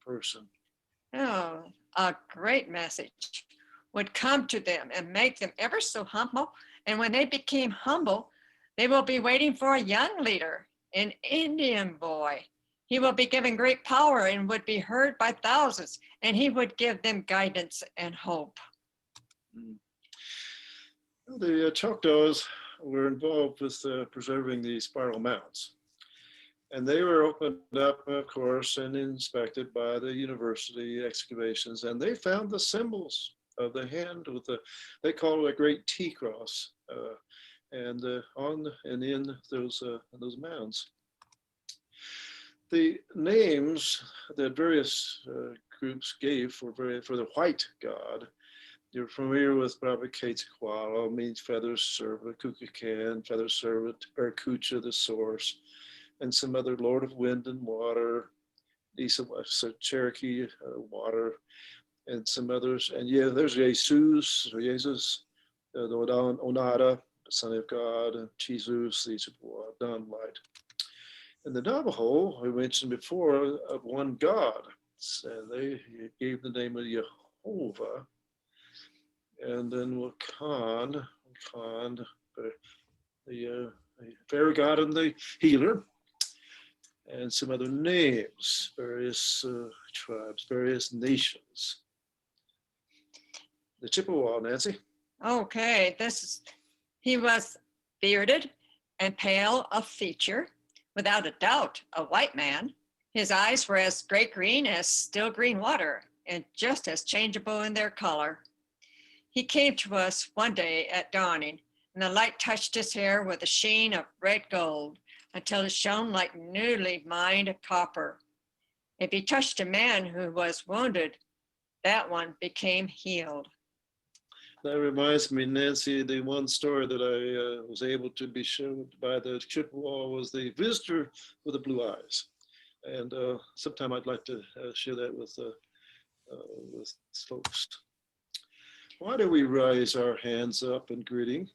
person.
Oh, a great message would come to them and make them ever so humble. And when they became humble, they will be waiting for a young leader, an Indian boy. He will be given great power and would be heard by thousands, and he would give them guidance and hope.
The Choctaws were involved with preserving the spiral mounds. And they were opened up, of course, and inspected by the university excavations. And they found the symbols of the hand with they call it a great T cross, and on and in those mounds. The names that various groups gave for the white god, you're familiar with probably Quetzalcoatl, means feathers servant, Kukulkan, feather servant, Barakucha, the source, and some other Lord of Wind and Water, Cherokee water, and some others. And yeah, there's Jesus, the Onada, the Son of God, and Jesus, the dawn light. And the Navajo, we mentioned before, of one God. And they gave the name of Jehovah. And then Wakan, the fairy god and the healer, and some other names, various tribes, various nations. The Chippewa, Nancy.
Okay, he was bearded and pale of feature, without a doubt a white man. His eyes were as gray-green as still green water, and just as changeable in their color. He came to us one day at dawning, and the light touched his hair with a sheen of red gold until it shone like newly mined copper. If he touched a man who was wounded, that one became healed.
That reminds me, Nancy, the one story that I was able to be shown by the Chippewa was the visitor with the blue eyes. And sometime I'd like to share that with folks. Why do we raise our hands up in greeting?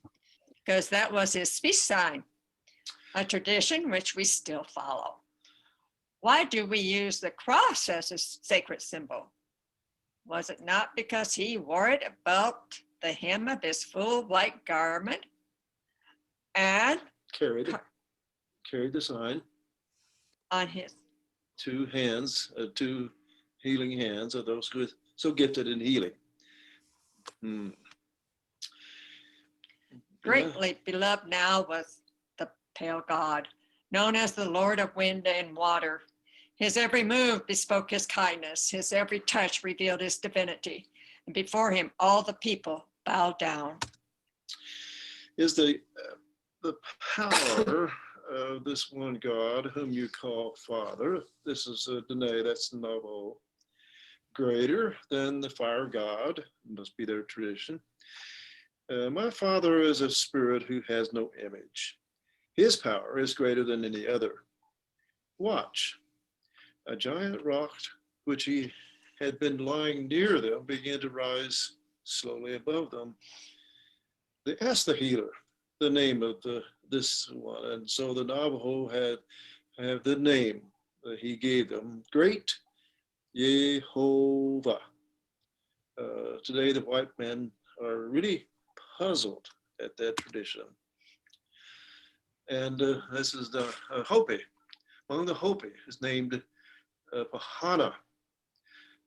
Because that was his peace sign, a tradition which we still follow. Why do we use the cross as a sacred symbol? Was it not because he wore it about the hem of his full white garment and
Carried the sign
on his
two hands, two healing hands of those who are so gifted in healing.
Greatly beloved now was the pale god, known as the Lord of Wind and Water. His every move bespoke his kindness. His every touch revealed his divinity. And before him, all the people bowed down.
Is the power of this one God, whom you call Father, this is Dene, that's Navajo, greater than the fire god, must be their tradition. My Father is a spirit who has no image. His power is greater than any other. Watch. A giant rock, which he had been lying near them, began to rise slowly above them. They asked the healer the name of this one, and so the Navajo have the name that he gave them, Great Yehovah. Today, the white men are really puzzled at that tradition. And this is the Hopi. Among the Hopi is named Pahana,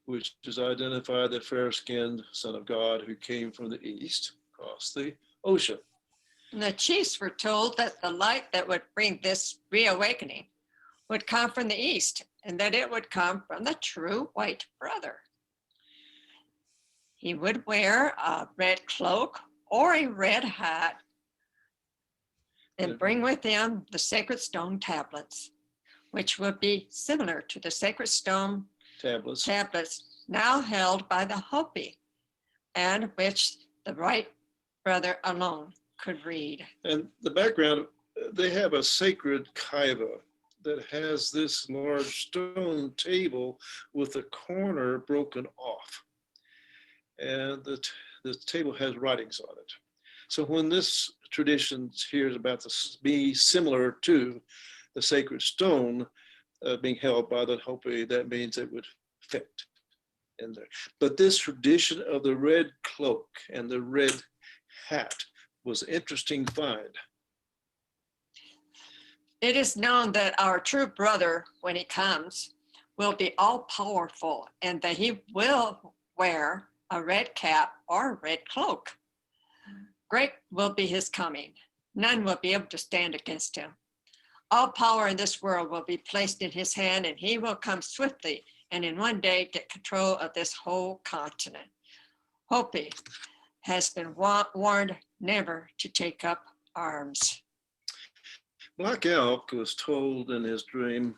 which is identified the fair-skinned son of God who came from the east across the ocean.
And the chiefs were told that the light that would bring this reawakening would come from the east, and that it would come from the true white brother. He would wear a red cloak or a red hat and bring with him the sacred stone tablets, which would be similar to the sacred stone tablets now held by the Hopi, and which the white brother alone could read.
And the background, they have a sacred kaiva that has this large stone table with the corner broken off. And the table has writings on it. So when this tradition hears about this being similar to the sacred stone being held by the Hopi, that means it would fit in there. But this tradition of the red cloak and the red hat was an interesting find.
It is known that our true brother, when he comes, will be all powerful and that he will wear a red cap or a red cloak. Great will be his coming. None will be able to stand against him. All power in this world will be placed in his hand, and he will come swiftly and in one day get control of this whole continent. Hopi has been warned never to take up arms.
Black Elk was told in his dream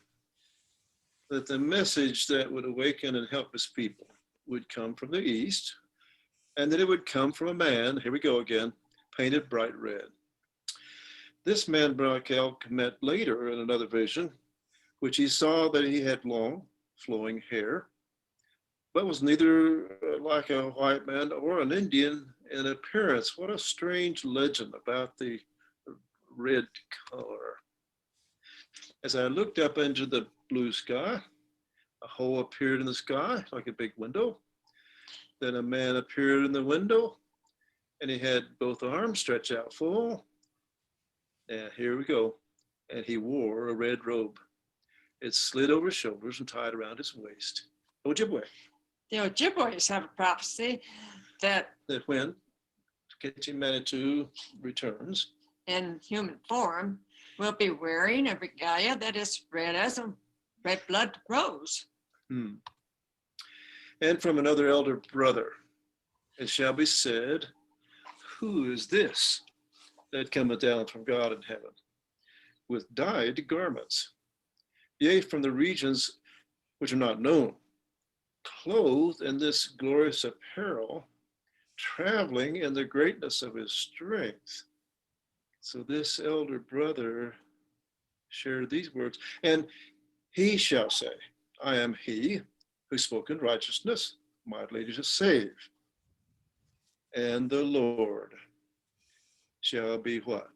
that the message that would awaken and help his people would come from the east, and that it would come from a man, here we go again, painted bright red. This man Black Elk met later in another vision, which he saw that he had long, flowing hair, but was neither like a white man or an Indian in appearance. What a strange legend about the red color. As I looked up into the blue sky, a hole appeared in the sky like a big window. Then a man appeared in the window, and he had both arms stretched out full. And here we go. And he wore a red robe. It slid over his shoulders and tied around his waist. Ojibwe.
The Ojibways have a prophecy that
when? catching Manitou returns.
In human form, will be wearing a regalia that is red as a red blood rose.
And from another elder brother, it shall be said, who is this that cometh down from God in heaven with dyed garments? Yea, from the regions which are not known, clothed in this glorious apparel, traveling in the greatness of his strength. So this elder brother shared these words, and he shall say, I am he who spoke in righteousness, mightily to save. And the Lord shall be what?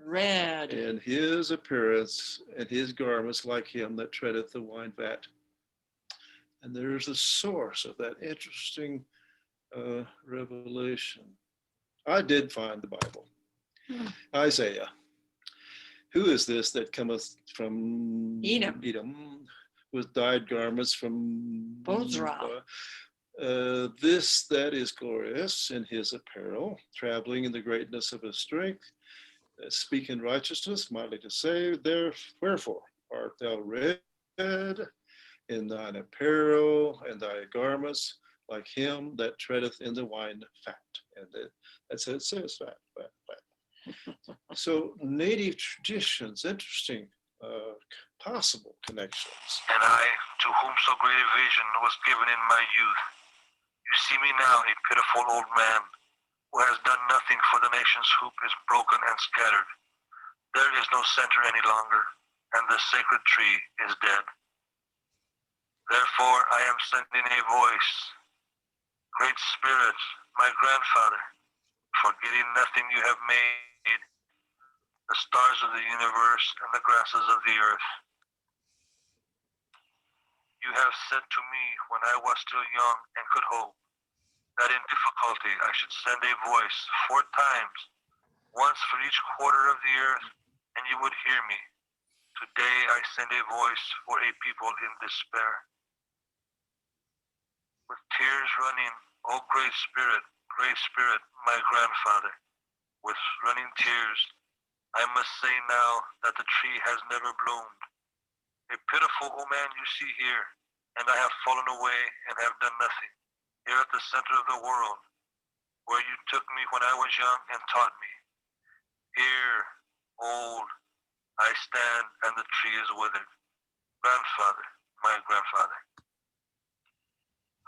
Red.
And his appearance and his garments like him that treadeth the wine vat. And there's the source of that interesting revelation. I did find the Bible. Isaiah. Who is this that cometh from Edom with dyed garments from
Bozrah?
This that is glorious in his apparel, traveling in the greatness of his strength, speaking righteousness, mightily to save. Wherefore art thou red in thine apparel and thy garments, like him that treadeth in the wine fat? And that's how it says, fat. So native traditions, interesting, possible connections.
And I, to whom so great a vision was given in my youth, you see me now, a pitiful old man, who has done nothing, for the nation's hoop is broken and scattered. There is no center any longer, and the sacred tree is dead. Therefore I am sending a voice. Great Spirit, my grandfather, forgetting nothing you have made, the stars of the universe and the grasses of the earth. You have said to me when I was still young and could hope, that in difficulty I should send a voice 4 times, once for each quarter of the earth, and you would hear me. Today I send a voice for a people in despair. With tears running, O great Spirit, my grandfather, with running tears, I must say now that the tree has never bloomed. A pitiful old man you see here, and I have fallen away and have done nothing. Here at the center of the world, where you took me when I was young and taught me. Here, old, I stand and the tree is withered. Grandfather, my grandfather.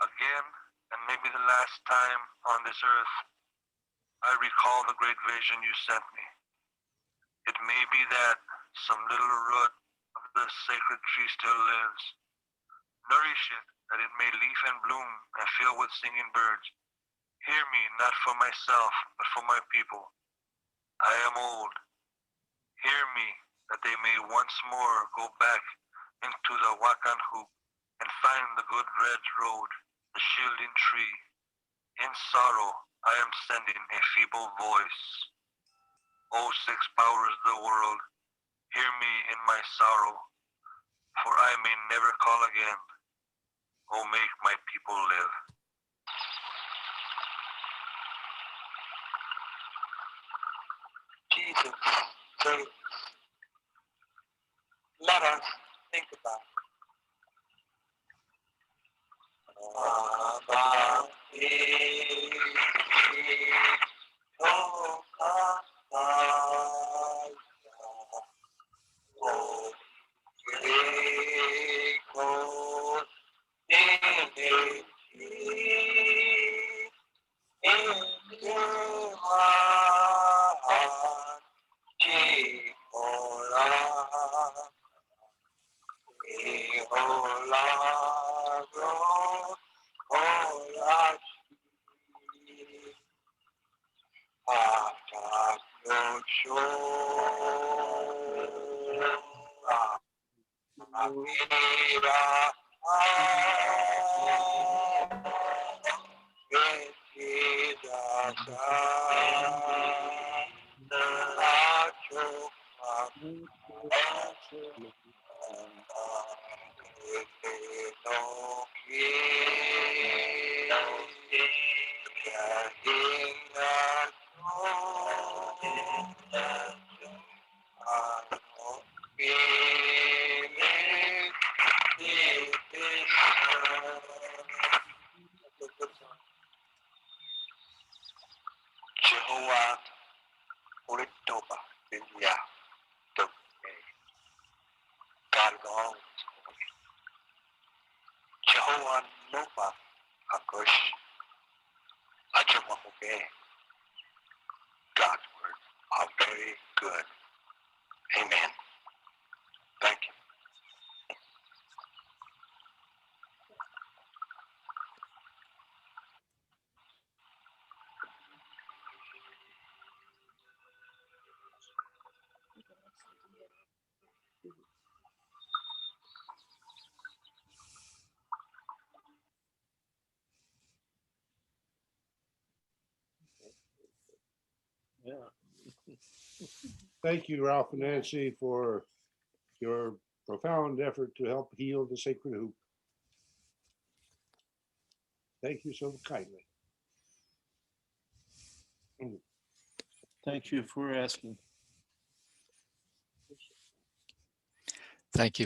Again, and maybe the last time on this earth, I recall the great vision you sent me. It may be that some little root of the sacred tree still lives. Nourish it, that it may leaf and bloom and fill with singing birds. Hear me, not for myself, but for my people. I am old. Hear me, that they may once more go back into the Wakan hoop and find the good red road, the shielding tree. In sorrow, I am sending a feeble voice. O 6 powers of the world, hear me in my sorrow, for I may never call again. O make my people live.
Jesus, so let us think about Okay. God's words are very good. Amen. Thank you.
Yeah.
Thank you, Ralph and Nancy, for your profound effort to help heal the sacred hoop. Thank you so kindly.
Thank you for asking.
Thank you